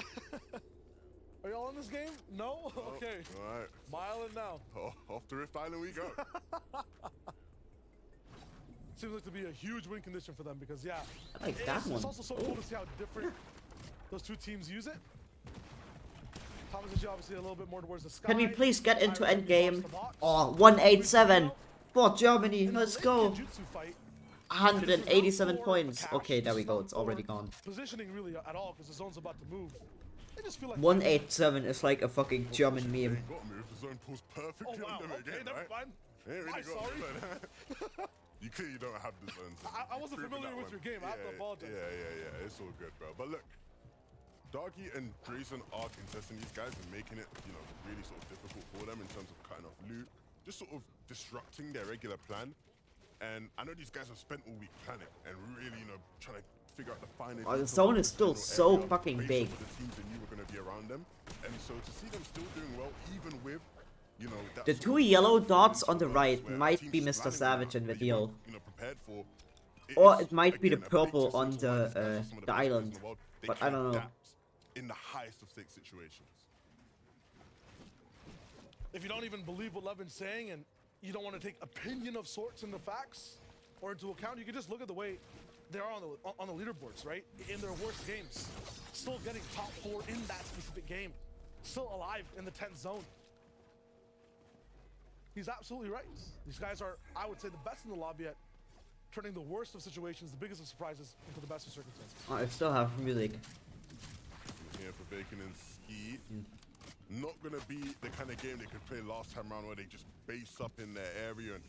Are y'all in this game? No? Okay. All right. Mile in now. Off the Rift Island we go. Seems like to be a huge win condition for them because, yeah. I like that it's one. also so cool to see how different those two teams use it. Thomas is obviously a little bit more towards the sky. Can we please get into Irazumi endgame? box to box. Oh, 187 for Germany. In the Let's late go. Genjutsu fight, 187 for points. Cash, Okay, there we go. not It's already for gone. Positioning really at all because the zone's about to move. I just feel like 187 is like a fucking German They meme. ain't got moved. The zone pulls perfectly Oh wow. under it Okay, again, never right? mind. They ain't really I'm got sorry. moved. You clearly don't have the zones. I wasn't Proving familiar that with one. your game. I have to apologize. Yeah. It's all good, bro. But look, Darky and Drazen are contesting these guys and making it, you know, really sort of difficult for them in terms of cutting off loot, just sort of disrupting their regular plan. And I know these guys have spent all week planning and really, you know, trying to figure out the final. Oh, the zone is still so fucking big. The teams that knew were going to be around them, and so to see them still doing well, even with, you know, that The sort two of yellow dots on the where right teams might be just Mr. landing Savage around, in the but you deal. weren't, you know, prepared for. Or is, it might be the again, a big purple testament on to why these guys are some of the best players island. in the world. They But I can don't know. adapt in the highest of stakes situations. If you don't even believe what Levin's saying and you don't want to take opinion of sorts into facts or into account, you can just look at the way they are on the leaderboards, right? In their worst games, still getting top 4 in that specific game, still alive in the 10th zone. He's absolutely right. These guys are, I would say, the best in the lobby at turning the worst of situations, the biggest of surprises, into the best of circumstances. Oh, I still have music. Here for Bacon and Ski. Not gonna be the kind of game they could play last time around where they just base up in their area and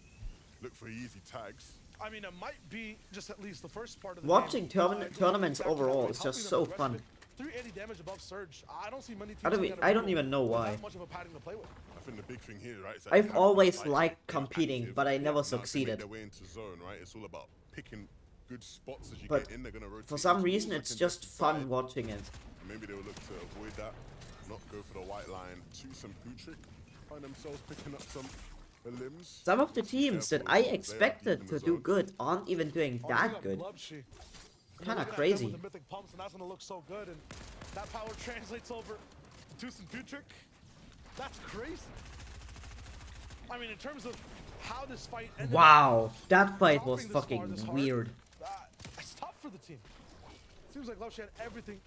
look for easy tags. I mean, it might be just at least the first part of the Watching game. tournaments overall is just so fun. 380 damage above Surge. I don't see many teams I don't even know with why. that much of a padding to play with. I think the big thing here, right, is that I've you have always to, like, liked be competing, active. but I never Now, to make succeeded. their way into zone, right? It's all about picking good spots as you But get in. They're gonna rotate for some into reason, walls it's that can just fun decide. watching it. Maybe they will look to avoid that, not go for the white line. Choose some Putrick, find themselves picking up some limbs. Some of the teams that I expected to do good aren't even doing that good. Kinda crazy. With the mythic pumps, and that's gonna look so good, and that power translates over to some Putrick. That's crazy. I mean, in terms of how this fight ended, Wow, that fight was dropping this far, fucking this hard, weird. it's tough for the team. Seems like Love had everything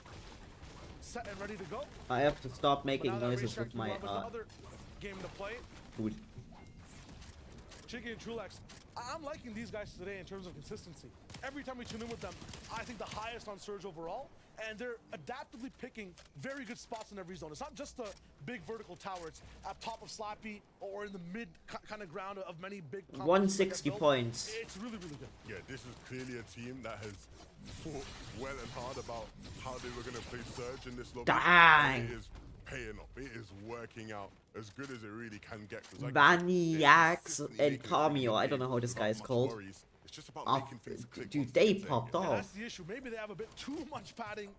set and ready to go. I have to stop But making now that noises Racetrack with my Love has another game to play. food. Chicky and Trulex, I'm liking these guys today in terms of consistency. Every time we tune in with them, I think the highest on Surge overall, and they're adaptively picking very good spots in every zone. It's not just the big vertical tower, it's at top of Slappy or in the mid kind of ground of many big 160 points. It's really, really good. Yeah, this is clearly a team that has thought well and hard about how they were going to play Surge in this lobby. Dang. And it is paying off. It is working out as good as it really can get. 'Cause like Vaniax and Cameo, I don't know how this guy is called. It's just about Oh, making things click. dude, once they get there. popped And off. that's the issue. Maybe they have a bit too much padding,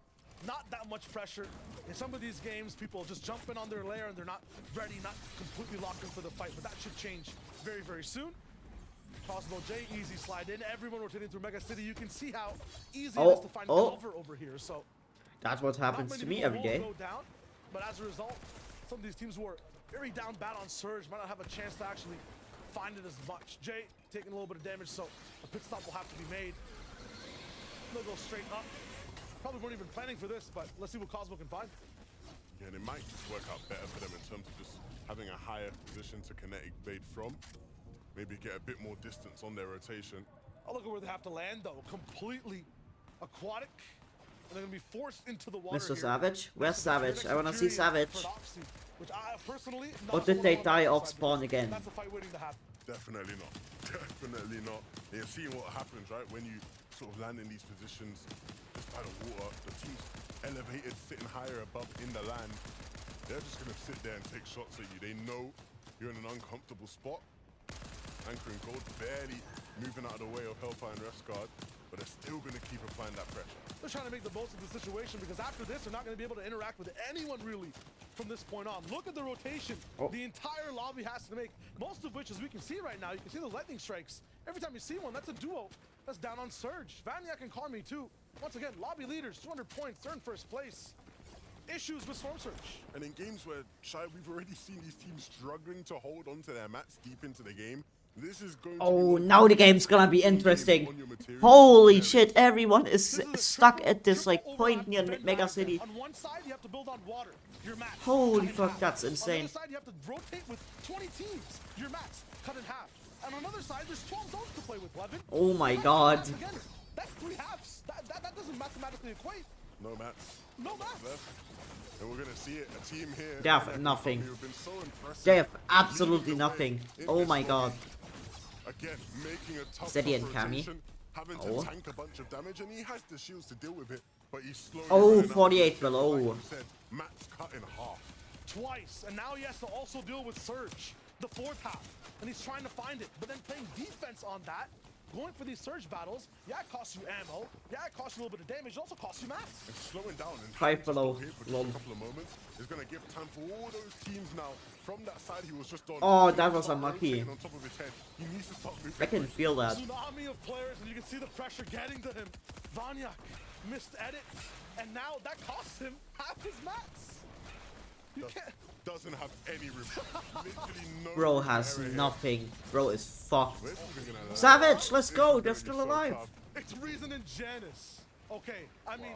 not that much pressure. In some of these games, people just jump in on their lair and they're not ready, not completely locked in for the fight. But that should change very, very soon. Possible J, easy slide in. Everyone rotating through Mega City. You can see how easy it is to find cover over here. So That's what happens not to many me people every will day. Go down, but as a result, some of these teams who are very down bad on Surge might not have a chance to actually find it as much. Jay taking a little bit of damage, so a pit stop will have to be made. They'll go straight up. Probably weren't even planning for this, but let's see what Cosmo can find. Yeah, and it might just work out better for them in terms of just having a higher position to kinetic blade from. Maybe get a bit more distance on their rotation. Oh, look at where they have to land, though. Completely aquatic. And they're going to be forced into the water Mr. here. Savage? Where's That's Savage? I wanna see Centurion Savage. for Oxy, which I personally Or not did sold they on die that off side, spawn because again? That's a fight waiting to happen. Definitely not. Definitely not. And you're seeing what happens, right? When you sort of land in these positions just by the water, the team's elevated, sitting higher above in the land. They're just going to sit there and take shots at you. They know you're in an uncomfortable spot. Anchoring Gold barely moving out of the way of Hellfire and Resguard, but they're still going to keep applying that pressure. They're trying to make the most of the situation because after this, they're not going to be able to interact with anyone really from this point on. Look at the rotation the entire lobby has to make, most of which, as we can see right now, you can see those lightning strikes. Every time you see one, that's a duo that's down on Surge. Vaniac and Carmi too. Once again, lobby leaders, 200 points, they're in first place. Issues with Storm Surge. And in games where, Shai, we've already seen these teams struggling to hold onto their mats deep into the game. This is going to Oh, be now the game's gonna be interesting. Holy shit, everyone is stuck at this like point near Mega City. On one side, you have to build on water. Your mats. Holy cut in fuck, half. that's On insane. the other side, you have to rotate with 20 teams. Your mats cut in half. And on the other side, there's 12 zones to play with, Levin. Oh my Half and god. half again. That's 3 halves. That doesn't mathematically equate. No mats. No mats. Left. And we're gonna see it. A team here. They have Vaniac and nothing. Carmi, who've been so impressive, They have leading absolutely the way nothing. in Oh this my lobby. god. Again, making a tough Zeddy and rotation. Cammy. having Oh. to tank a bunch of damage, and he has the shields to deal with it, but he's slowly Oh, running out of 48 it. below. Like you said, Matt's cut in half. Twice, and now he has to also deal with Surge, the fourth half, and he's trying to find it, but then playing defense on that, going for these Surge battles, yeah, it costs you ammo, yeah, it costs you a little bit of damage, it also costs you mats. And slowing down and Five having to below. stop here for just Lol. a couple of moments is going to give time for all those teams now from that side he was just on. Oh, to that was start unlucky. rotating on top of his head. He needs to start moving. I can feel that. Tsunami of players, and you can see the pressure getting to him. Vanyak missed edit, and now that costs him half his mats. You can't. Doesn't have any room. Literally no Bro room has for error here. nothing. Bro is fucked. Where's he even gonna land? Savage, let's This go. is They're gonna be still so alive. tough. It's Reason and Janice. Okay, I mean,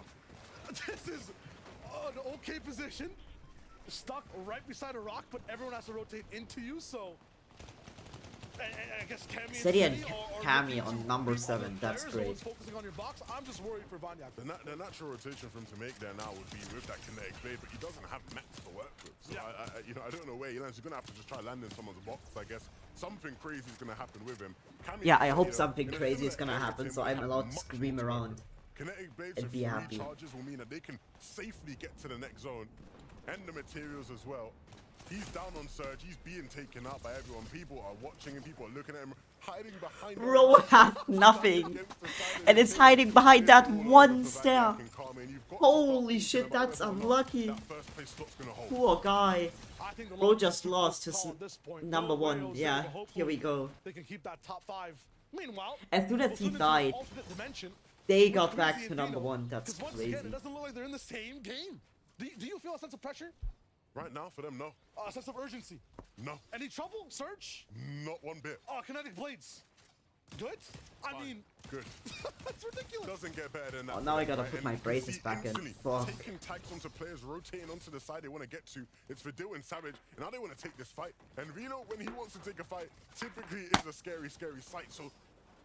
this is an okay position. Stuck right beside a rock, but everyone has to rotate into you, so... I guess Cammy City and are Cammy looking on to number beat 7, other that's players. No great. one's focusing on your box. I'm just worried for Vanyak. The natural rotation for him to make there now would be with that kinetic blade, but he doesn't have mats to work with. So Yeah. I don't know where he lands. He's gonna have to just try landing someone's box. I guess something crazy is gonna happen with him. Cammy, Yeah, I hope you know, something in a crazy is similar gonna area happen, him, so we I'm have allowed to much scream more to around work with. Kinetic blades and with be 3 happy. charges will mean that they can safely get to the next zone and the materials as well. He's down on Surge. He's being taken out by everyone. People are watching him. People are looking at him, hiding behind. Bro has nothing. And it's hiding behind that one stair. Holy shit, that's unlucky. Poor guy. I think the Bro long just term lost call his at this point. number No 1. rails Yeah, there, but here we hopefully go. They can keep that top 5. Meanwhile, As soon as we'll he tune into died, an alternate dimension they with got Greasy back and to number Vino, 1. That's 'cause once crazy. again, it doesn't look like they're in the same game. Do you feel a sense of pressure? Right now, for them, no. A sense of urgency? No. Any trouble? Surge? Not one bit. Oh, kinetic blades. Good? I mean, Good. that's ridiculous. Doesn't get better than that. Oh, now I for them, gotta right? put And my you can braces see back in. instantly Fuck. Taking tags onto players, rotating onto the side they want to get to. It's Vidil and Savage, and now they want to take this fight. And Vino, when he wants to take a fight, typically is a scary, scary sight. So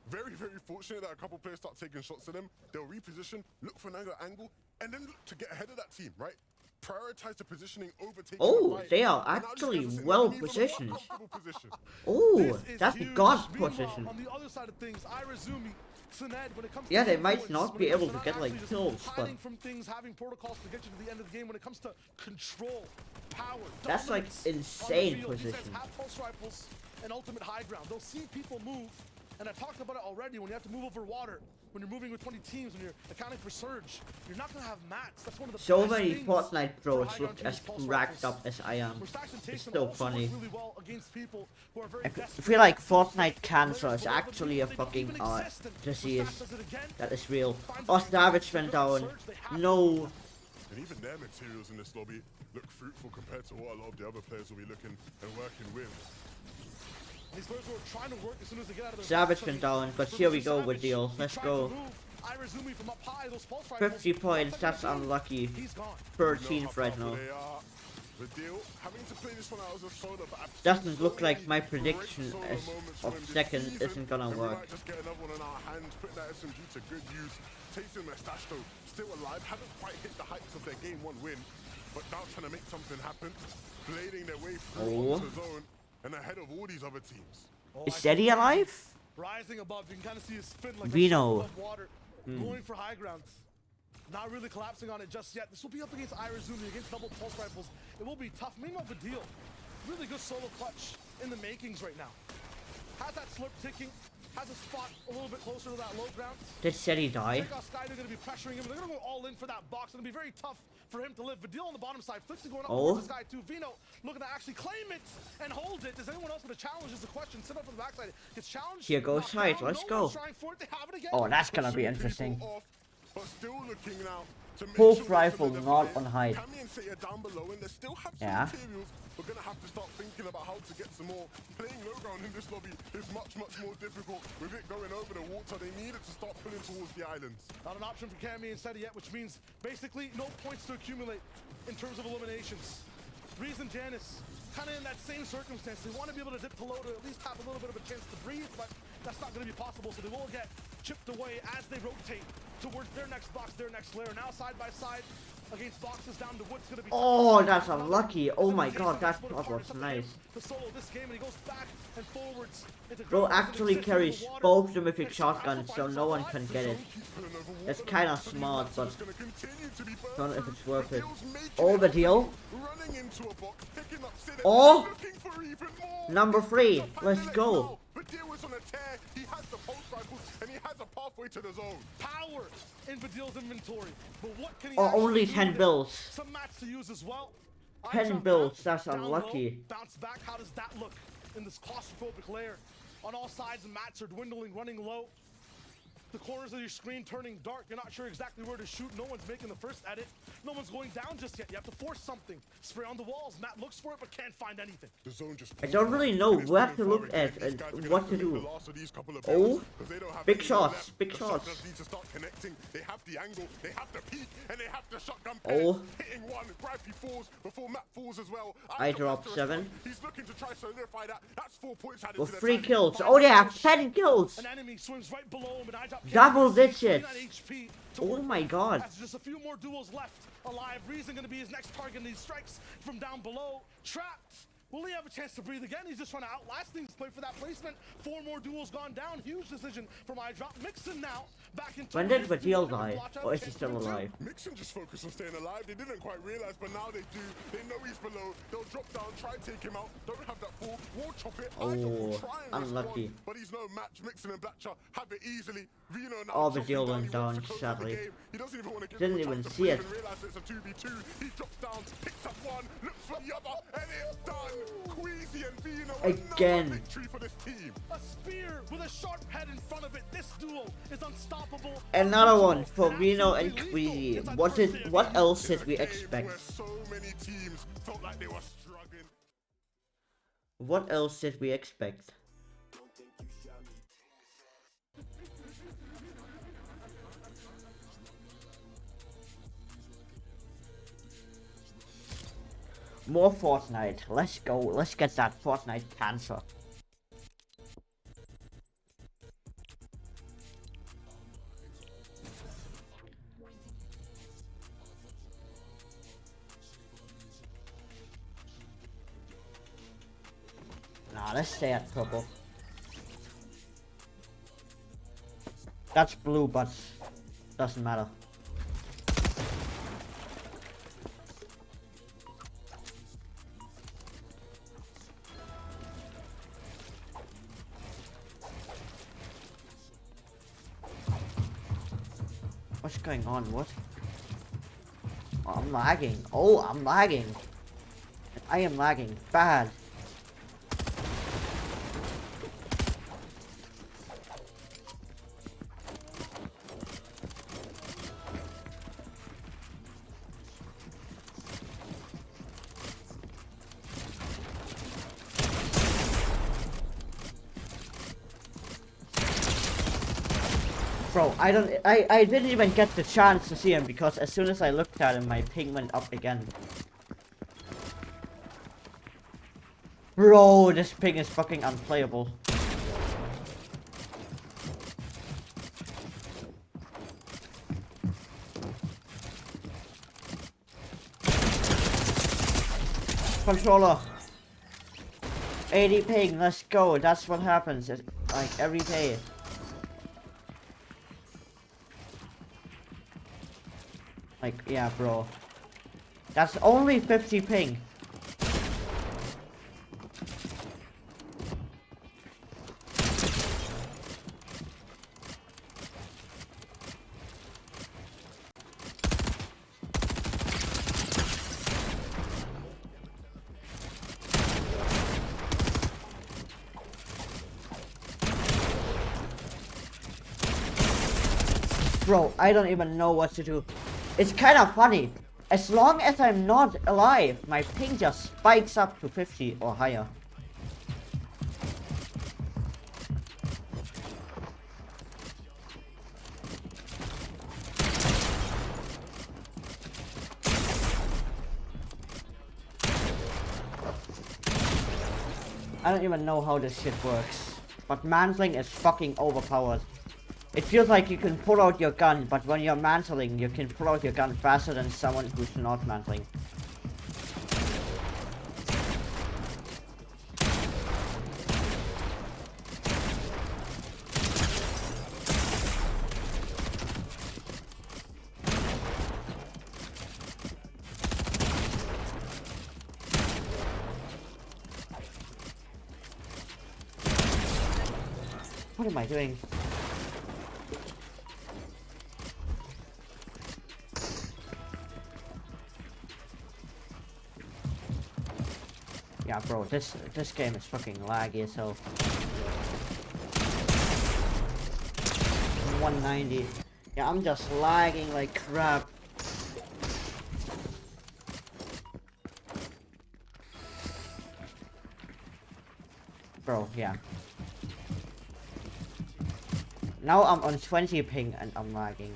very, very fortunate that a couple players start taking shots at them. They'll reposition, look for another angle, and then look to get ahead of that team, right? Prioritize the positioning over taking Oh, the fight. they are And now these actually guys are sitting well underneath on a more positioned. comfortable position. Oh, This is that's huge. god Meanwhile, position. on the other side of things, Irazumi, Sined, when it comes Yeah, to they might influence, not when be it comes able to not get, like, actually just kills, but- hiding from things, having protocols to get you to the end of the game, when it comes to control, power, That's, like, dominance on the insane field, these guys position. have pulse rifles and ultimate high ground. They'll see people move, and I talked about it already. When you have to move over water, when you're moving with 20 teams, when you're accounting for surge, you're not gonna have mats. That's one of the So best many things Fortnite for pros high look ground as teams, pulse racked rifles. up as I am. Where Stacks and It's Taysom so also work funny. really well against people who are very I desperate feel like to Fortnite keep cancer players is below the actually beat, a they don't fucking even art exist, and disease. Stacks does it again. That is real. Finds Oh, a way to Savage pick went up down. Surge, they have No. And even their materials in this lobby look fruitful compared to what a lot of the other players will be looking and working with. These players who are trying to work as soon as they get out of their Savage box. went I mean, down, but for here we Mr. go with Savage, Deal. he Let's tried go. to move Irazumi from up high, those pulse rifles, 50 points, one that's second, unlucky. he's gone. 13th right now. They are. The deal, having to play this one out as a solo, but I've Doesn't seen look so like many my great prediction solo as moments of from this second season, isn't gonna and we work. might just get another one in our hands, putting that SMG to good use. Taysom Mustache though, still alive, haven't quite hit the heights of their game 1 win, but now trying to make something happen, blading their way through onto zone and ahead of all these other teams. Oh, Is I Steady see alive? rising above, you can kind of see his spin like Vino. a ship above water, going for high ground. Not really collapsing on it just yet. This will be up against Irazumi, against double pulse rifles. It will be tough. Meanwhile, Vidil, really good solo clutch in the makings right now. Has that slurp ticking, has a spot a little bit closer to that low ground. Did Steady die? Takeoff Sky, they're going to be pressuring him. They're going to go all in for that box. It'll be very tough for him to live. Vidil on the bottom side, Flixen going up Oh. towards the Sky too. Vino looking to actually claim it and hold it. Is anyone else going to challenge is the question. Sit up on the backside. Gets challenged. Here goes knocked Hyde, down. let's No go. one's trying for it. They have it again. Oh, that's gonna be Pushing interesting. people off, but still looking now to make Pulse sure rifle that not they're on Hyde. Cammy and Say are down below, and they still have some Yeah. materials. We're gonna have to start thinking about how to get some more. Playing low ground in this lobby is much, much more difficult. With it going over the water, they needed to start pulling towards the islands. Not an option for Cammy instead yet, which means basically no points to accumulate in terms of eliminations. Reason Janice, kind of in that same circumstance. They want to be able to dip to low to at least have a little bit of a chance to breathe, but that's not going to be possible, so they will get chipped away as they rotate towards their next box, their next layer. Now side by side, against boxes down the woods gonna be. Oh, that's unlucky. Oh my god, that shot was nice. To solo this game, and he goes back and forwards. Bro actually carries both the mythic shotguns so no one can get it. It's kind of smart, but I don't know if it's worth it. Oh, the deal. Oh, number 3. Let's go. Badil's on a tear. He has the pulse rifles and he has a pathway to the zone. Power in Badil's inventory, but what can he Oh, actually only do 10 with it? bills. Some mats to use as well. 10 bills, that's unlucky. Bounce back. How does that look in this claustrophobic layer? On all sides, mats are dwindling, running low. The corners of your screen turning dark. You're not sure exactly where to shoot. No one's making the first edit. No one's going down just yet. You have to force something. Spray on the walls. Matt looks for it but can't find anything. The zone just I don't really know where to look at and what to do. Oh, big shots, big shots. Need to start connecting. They have the angle, they have the peak, and they have the shotgun. Oh. Hitting one, Gravity falls before Matt falls as well. I dropped 7. He's looking to try to solidify that. That's 4 points added With to the 3 tally. kills. Oh, they have 10 kills. An enemy swims right below him, and I drop Double digits. HP to Oh work my with. god. That's just a few more duels left alive. Reason going to be his next target, and he strikes from down below. Trapped. Will he have a chance to breathe again? He's just trying to outlast things, play for that placement. 4 more duels gone down. Huge decision from iDrop. Mixon now back into. When did Badil die? Or is he still alive? Mixon just focused on staying alive. They didn't quite realize, but now they do. They know he's below. They'll drop down, try and take him out. Don't have that fall. Won't chop it. Oh, will try and unlucky. respond, but he's no match. Mixon and Blatcher have it easily. Vino now Oh, chopping Badil down. went He down, wants to close out the sadly. game. He doesn't even want to give Didn't him a even chance to see breathe it. and realize it's a 2v2. He drops down, picks up one, looks for the other, and it's done. Queasy and Vino, Again. another victory for this team. A spear with a sharp head in front of it. This duel is unstoppable. Another one for And Vino and absolutely lethal. Queasy. It's a What else did we Where expect? so many teams felt like they were struggling. What else did we expect? More Fortnite. Let's go. Let's get that Fortnite cancer. Nah, let's stay at purple. That's blue, but doesn't matter. What's going on? What? Oh, I'm lagging. Oh, I'm lagging. I am lagging bad. Bro, I didn't even get the chance to see him because as soon as I looked at him, my ping went up again. Bro, this ping is fucking unplayable. Controller. 80 ping, let's go. That's what happens. It's like every day. Like, yeah, bro. That's only 50 ping. Bro, I don't even know what to do. It's kind of funny. As long as I'm not alive, my ping just spikes up to 50 or higher. I don't even know how this shit works. But mantling is fucking overpowered. It feels like you can pull out your gun, but when you're mantling, you can pull out your gun faster than someone who's not mantling. What am I doing? Yeah, bro, this game is fucking laggy as hell. 190. Yeah, I'm just lagging like crap. Bro, yeah. Now I'm on 20 ping and I'm lagging.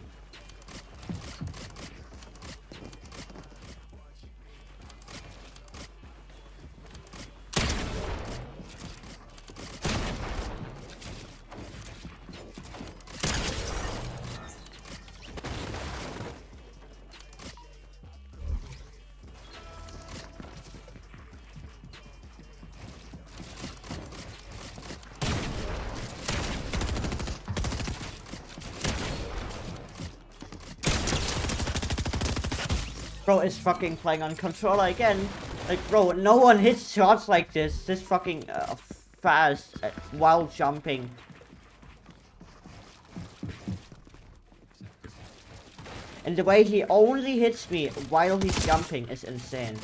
Bro is fucking playing on controller again. Like, bro, no one hits shots like this. This fucking fast while jumping. And the way he only hits me while he's jumping is insane.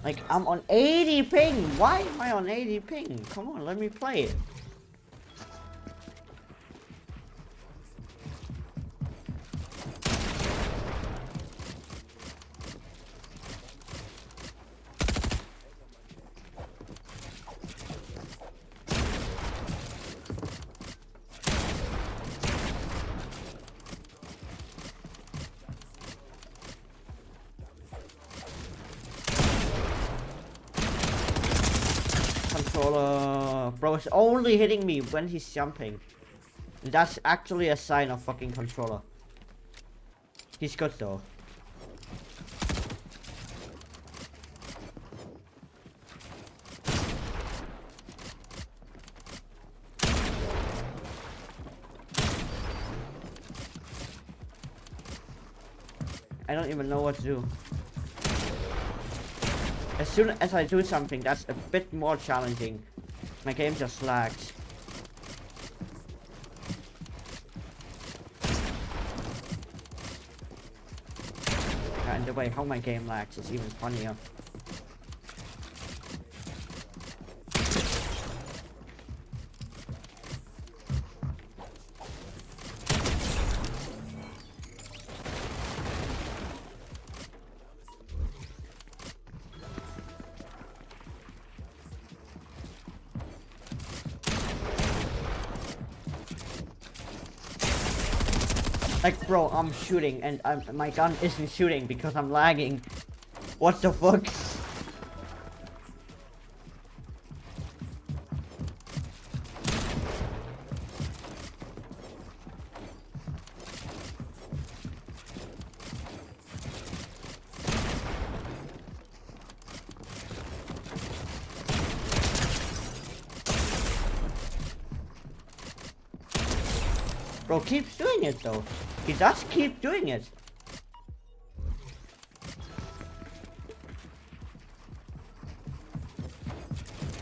Like, I'm on 80 ping. Why am I on 80 ping? Come on, let me play it. Controller. Bro is only hitting me when he's jumping. And that's actually a sign of fucking controller. He's good though. I don't even know what to do. As soon as I do something that's a bit more challenging, my game just lags. And the way how my game lags is even funnier. Like, bro, I'm shooting and my gun isn't shooting because I'm lagging. What the fuck? Bro keeps doing it though. He does keep doing it.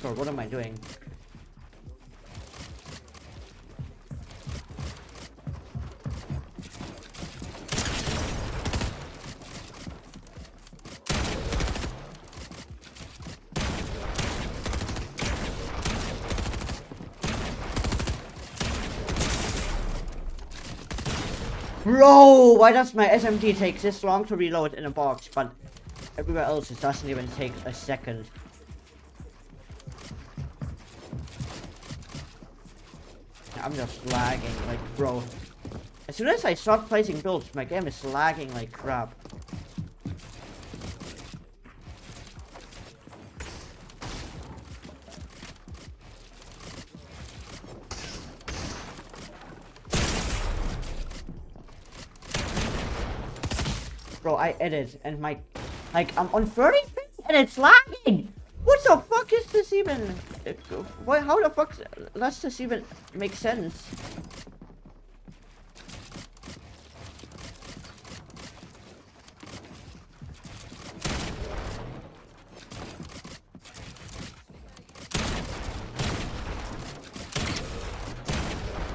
Bro, what am I doing? Bro, why does my SMG take this long to reload in a box, but everywhere else it doesn't even take a second? I'm just lagging, like, bro. As soon as I start placing builds, my game is lagging like crap. Bro, I edit and my... Like, I'm on 30 and it's lagging! What the fuck is this even? Why, how the fuck does this even make sense?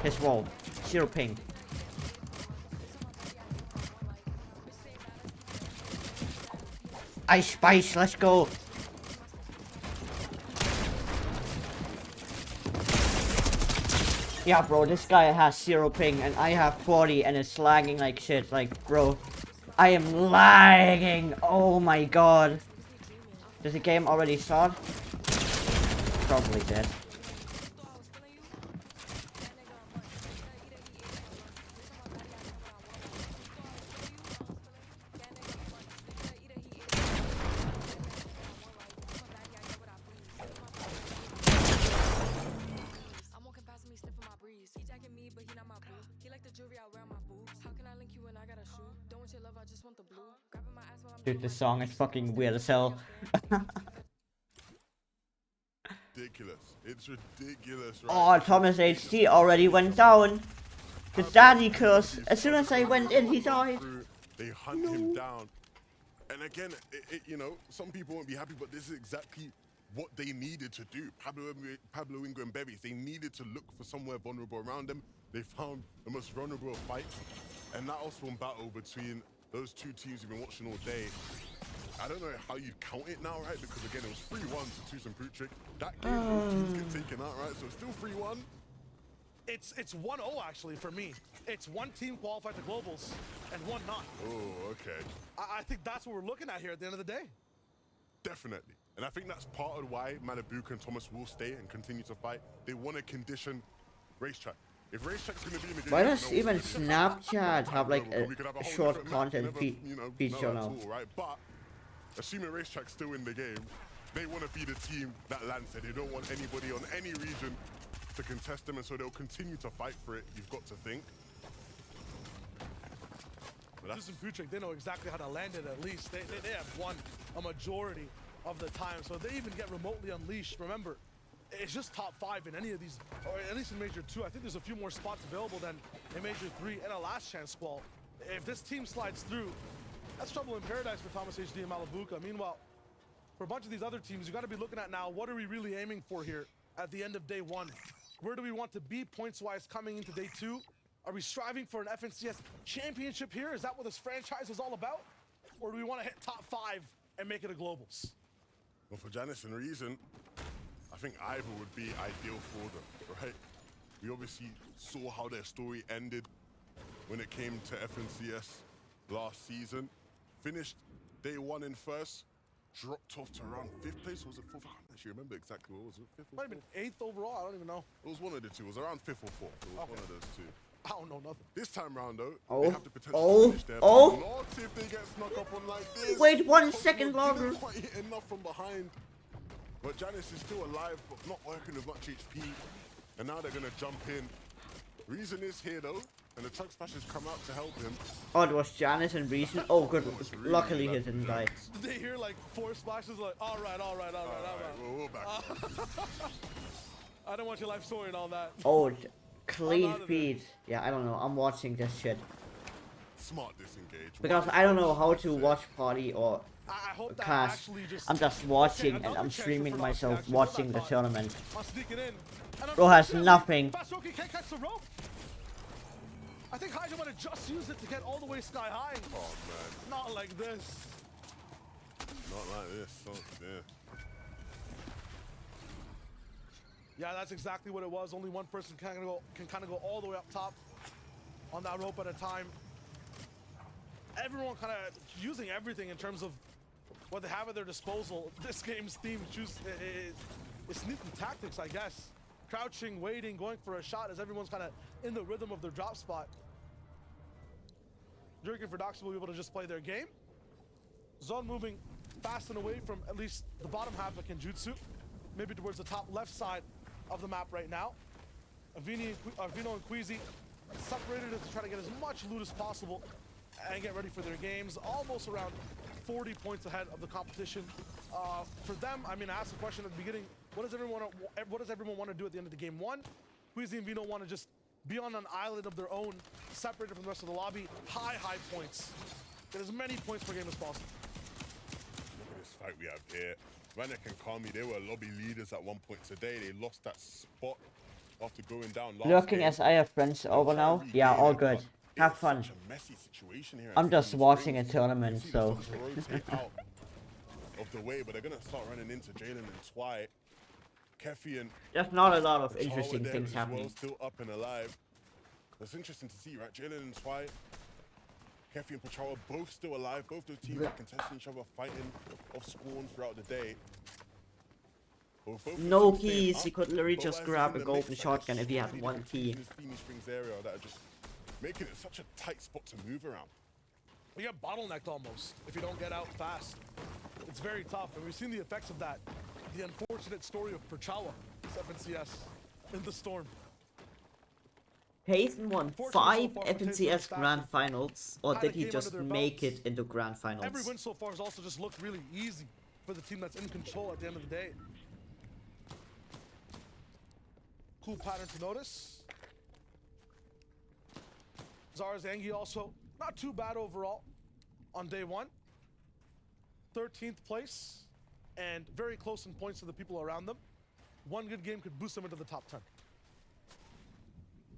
His wall. 0 ping. Ice Spice, let's go. Yeah, bro, this guy has 0 ping and I have 40 and it's lagging like shit. Like, bro, I am lagging. Oh my god. Does the game already start? Probably did. Dude, this song is fucking weird as hell. Ridiculous. It's ridiculous, right? Oh, Thomas HD already went down. The daddy curse. As soon as I went in, he died. They hunt him down. And again, you know, some people won't be happy, but this is exactly what they needed to do. Pablo Ingo and Berries, they needed to look for somewhere vulnerable around them. They found the most vulnerable fight. And that also one battle between those two teams we've been watching all day. I don't know how you count it now, right? Because again, it was 3-1 to Tus and Putrick. That game, those teams get taken out, right? So it's still 3-1. It's 1-0 actually for me. It's one team qualified to globals and one not. Oh, okay. I think that's what we're looking at here at the end of the day. Definitely. And I think that's part of why Malibuka and Thomas will stay and continue to fight. They want to condition Racetrack. If Racetrack's going to be in the game... Why does even Snapchat have like a short content feature now? Right? But assuming Racetrack's still in the game, they want to be the team that lands it. They don't want anybody on any region to contest them, and so they'll continue to fight for it, you've got to think. Tus and Putrick, they know exactly how to land it at least. They have won a majority of the time, so if they even get remotely unleashed, remember, it's just top 5 in any of these, or at least in Major 2. I think there's a few more spots available than in Major 3 and a last chance squall. If this team slides through, that's trouble in paradise for Thomas HD and Malibuka. Meanwhile, for a bunch of these other teams, you got to be looking at now, what are we really aiming for here at the end of day 1? Where do we want to be points-wise coming into day 2? Are we striving for an FNCS championship here? Is that what this franchise is all about? Or do we want to hit top 5 and make it a globals? Well, for Janice and Reason, I think either would be ideal for them, right? We obviously saw how their story ended when it came to FNCS last season. Finished day 1 in first, dropped off to around 5th place. Was it 4th? I don't actually remember exactly what was it. 5th or 4th? Might have been 8th overall. I don't even know. It was one of the two. It was around 5th or 4th. It was one of those two. I don't know nothing. This time round, though, Oh, they have the potential to finish there. oh. But not if they get snuck up on like this. Wait 1 Because second they longer. didn't quite hit enough from behind. But Janice is still alive, but not working with much HP. And now they're going to jump in. Reason is here, though. And the truck smashers come out to help him. Oh, it was Janice and Reason. Oh, good. Luckily he didn't die. They hear like 4 splashes, like, all right. We're back. I don't want your life story and all that. Oh, clean feed. Yeah, I don't know. I'm watching this shit. Smart disengage. Because I don't know how to watch party or I hope that cast. actually just... I'm just watching and another I'm chance for streaming Fernandes to myself actually watching win the that tournament. I'll sneak it in. And Bro has unfortunately, nothing. Fastoki can't catch the rope. I think Hydra might have just used it to get all the way sky high. Oh, man. Not like this. Not like this. Oh, yeah. Yeah, that's exactly what it was. Only one person can kind of go all the way up top on that rope at a time. Everyone kind of using everything in terms of what they have at their disposal. This game's theme is sneaky tactics, I guess. Crouching, waiting, going for a shot as everyone's kind of in the rhythm of their drop spot. Jurgen for Dox will be able to just play their game. Zone moving fast and away from at least the bottom half of Kenjutsu. Maybe towards the top left side of the map right now. Vino and Queasy separated to try to get as much loot as possible and get ready for their games. Almost around 40 points ahead of the competition. For them, I mean, I asked the question at the beginning, what does everyone want to do at the end of the game? One, Queasy and Vino want to just be on an island of their own, separated from the rest of the lobby. High points. Get as many points per game as possible. Look at this fight we have here. Vanek and Kami, they were lobby leaders at one point today. They lost that spot after going down last Looking game. as I have friends over now. Yeah, all good. Have fun. Such a messy situation here. I'm just watching a tournament, so. Rotate out of the way, but they're gonna start running into Jalen and Twy. Kefi and There's not a lot of Pachawa interesting there things as well, happening. still up and alive. That's interesting to see, right? Jalen and Twy, Kefi and Pachawa both still alive. Both those teams are contesting each other, fighting off spawn throughout the day. No keys, he could literally just grab a golden shotgun if he had one key. Phoenix Springs area that are just making it such a tight spot to move around. We get bottlenecked almost if you don't get out fast. It's very tough, and we've seen the effects of that. The unfortunate story of Pachawa, 7CS, in the storm. Payton won 5 FNCS Grand Finals, or did he just make it into Grand Every Finals? win so far has also just looked really easy for the team that's in control at the end of the day. Cool pattern to notice. Zara's Angie also not too bad overall on day one. 13th place and very close in points to the people around them. One good game could boost them into the top 10.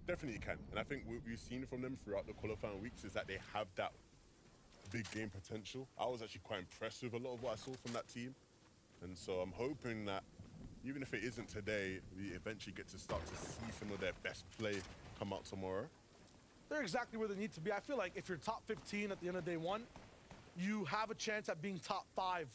Definitely can. And I think what we've seen from them throughout the qualifying weeks is that they have that big game potential. I was actually quite impressed with a lot of what I saw from that team. And so I'm hoping that even if it isn't today, we eventually get to start to see some of their best play come out tomorrow. They're exactly where they need to be. I feel like if you're top 15 at the end of day one, you have a chance at being top 5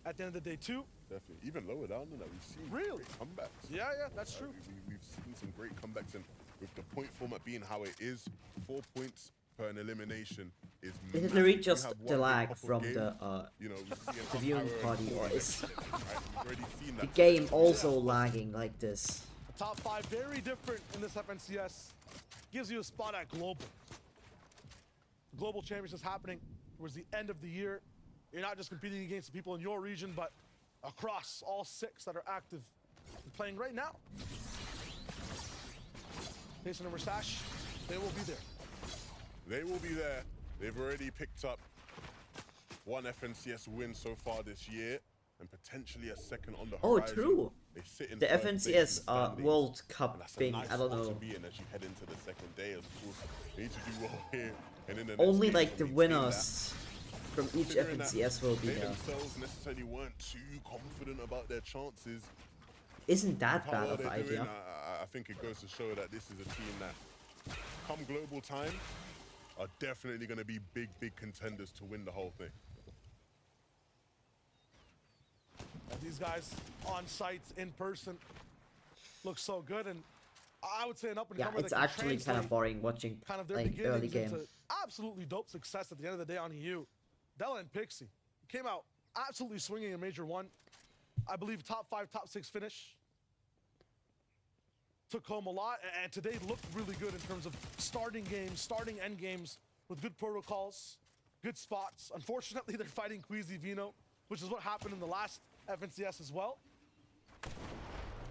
at the end of day 2. Definitely. Even lower down than that, we've seen Really? great comebacks. Yeah, that's true. We've seen some great comebacks, and with the point format being how it is, 4 points per an elimination is Is it massive. literally You just have the one big lag pop-up from game, the you know, we see an the viewing up arrow party and four voice? right? We've already seen The that. game also lagging like this? The top 5 very different in this FNCS. Gives you a spot at global. Global championships happening towards the end of the year. You're not just competing against the people in your region, but across all 6 that are active and playing right now. Jason and Versace, they will be there. They will be there. They've already picked up 1 FNCS win so far this year, and potentially a second on the Oh, horizon. true. They sit in The third place in FNCS the standings. World And Cup that's a thing, nice I don't spot to know. be in as you head into the second day. Of course, you need to do well here. And in the Only next like game the to maintain winners from each Considering that FNCS will be they there. themselves necessarily weren't too confident about their chances. Isn't that How bad well of an they're doing, idea? I think it goes to show that this is a team that, come global time, are definitely going to be big contenders to win the whole thing. And these guys on site in person look so good, and I would say an up and Yeah, comer it's that can actually kind of translate boring watching kind of their like early beginnings game. into absolutely dope success at the end of the day on EU. Della and Pixie came out absolutely swinging in Major 1. I believe top 5, top 6 finish. Took home a lot, and today looked really good in terms of starting games, starting end games with good protocols, good spots. Unfortunately, they're fighting Queasy Vino, which is what happened in the last FNCS as well.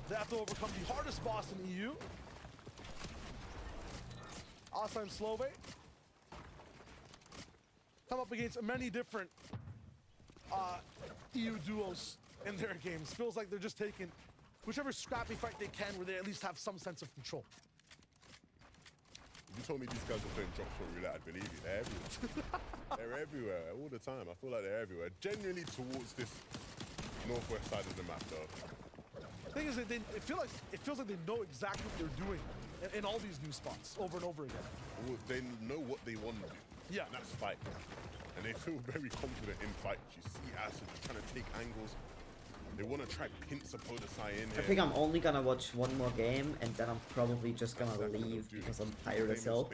They have to overcome the hardest boss in EU. Asa and Slove come up against many different EU duos in their games. Feels like they're just taking whichever scrappy fight they can where they at least have some sense of control. If you told me these guys were playing drop shot roulette, I'd believe you. They're everywhere. They're everywhere all the time. I feel like they're everywhere. Genuinely towards this northwest side of the map, though. The thing is, it feels like they know exactly what they're doing in all these new spots over and over again. Well, they know what they want to do. Yeah. And that's fight. And they feel very confident in fight. You see Acid trying to take angles. They want to try pinch a Podesai in here. I think I'm only gonna watch one more game, and then I'm probably just gonna leave because I'm tired as hell.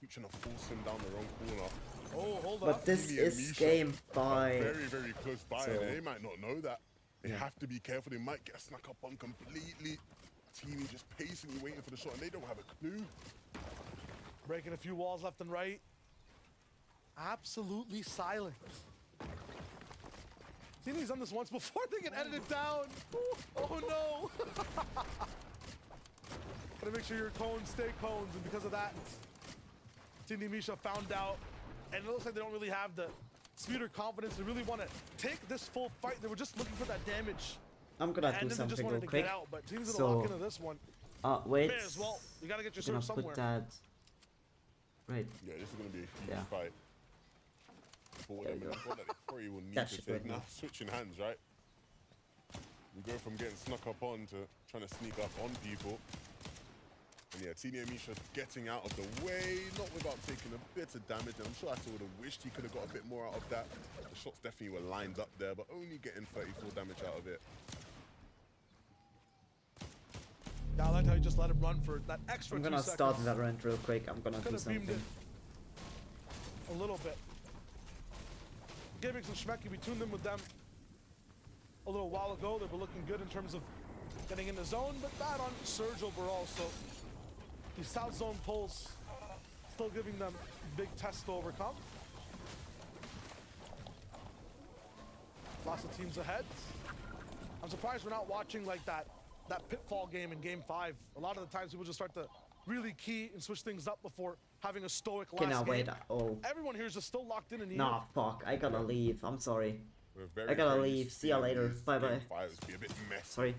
Keep trying to force him down the wrong corner. Oh, hold up. But this Emi and is Misha game are 5. very close by, So- and they might not know that. They Yeah. have to be careful. They might get snuck up on completely. Teamy just patiently waiting for the shot, and they don't have a clue. Breaking a few walls left and right. absolutely silent. Tini's done this once before. They get edited down. Ooh, oh no. Gotta make sure your cones stay cones, and because of that, Tini Misha found out, and it looks like they don't really have the speed or confidence to really want to take this full fight. They were just looking for that damage. I'm gonna And do then they just something wanted real to quick. get out, but Tini's gonna So, lock into this one. wait. May as well. You gotta get your I'm gonna serve put somewhere. that right. Yeah, this is going to be a huge Yeah. fight. For There them, you and go. I thought that they probably will need That to should take work now. now. Switching hands, right? We go from getting snuck up on to trying to sneak up on people. And yeah, Tini and Misha getting out of the way, not without taking a bit of damage. And I'm sure Asa would have wished he could have got a bit more out of that. The shots definitely were lined up there, but only getting 34 damage out of it. Yeah, I like how you just let him run for that extra I'm 2 gonna seconds. start that round real quick. I'm gonna Could do have beamed something. it a little bit. Gimmicks and Schmecky, we tuned in with them a little while ago. They were looking good in terms of getting in the zone, but bad on Surge overall. So the South Zone pulls still giving them big tests to overcome. Lots of teams ahead. I'm surprised we're not watching like that pitfall game in game 5. A lot of the times people just start to really key and switch things up before having a stoic last Okay, now game. wait. Oh, Everyone here is just still locked in the nah, fuck. I gotta leave. I'm sorry. We're very, I gotta very leave. used to See ya seeing later. these Bye bye. game fives be a bit messy. Sorry.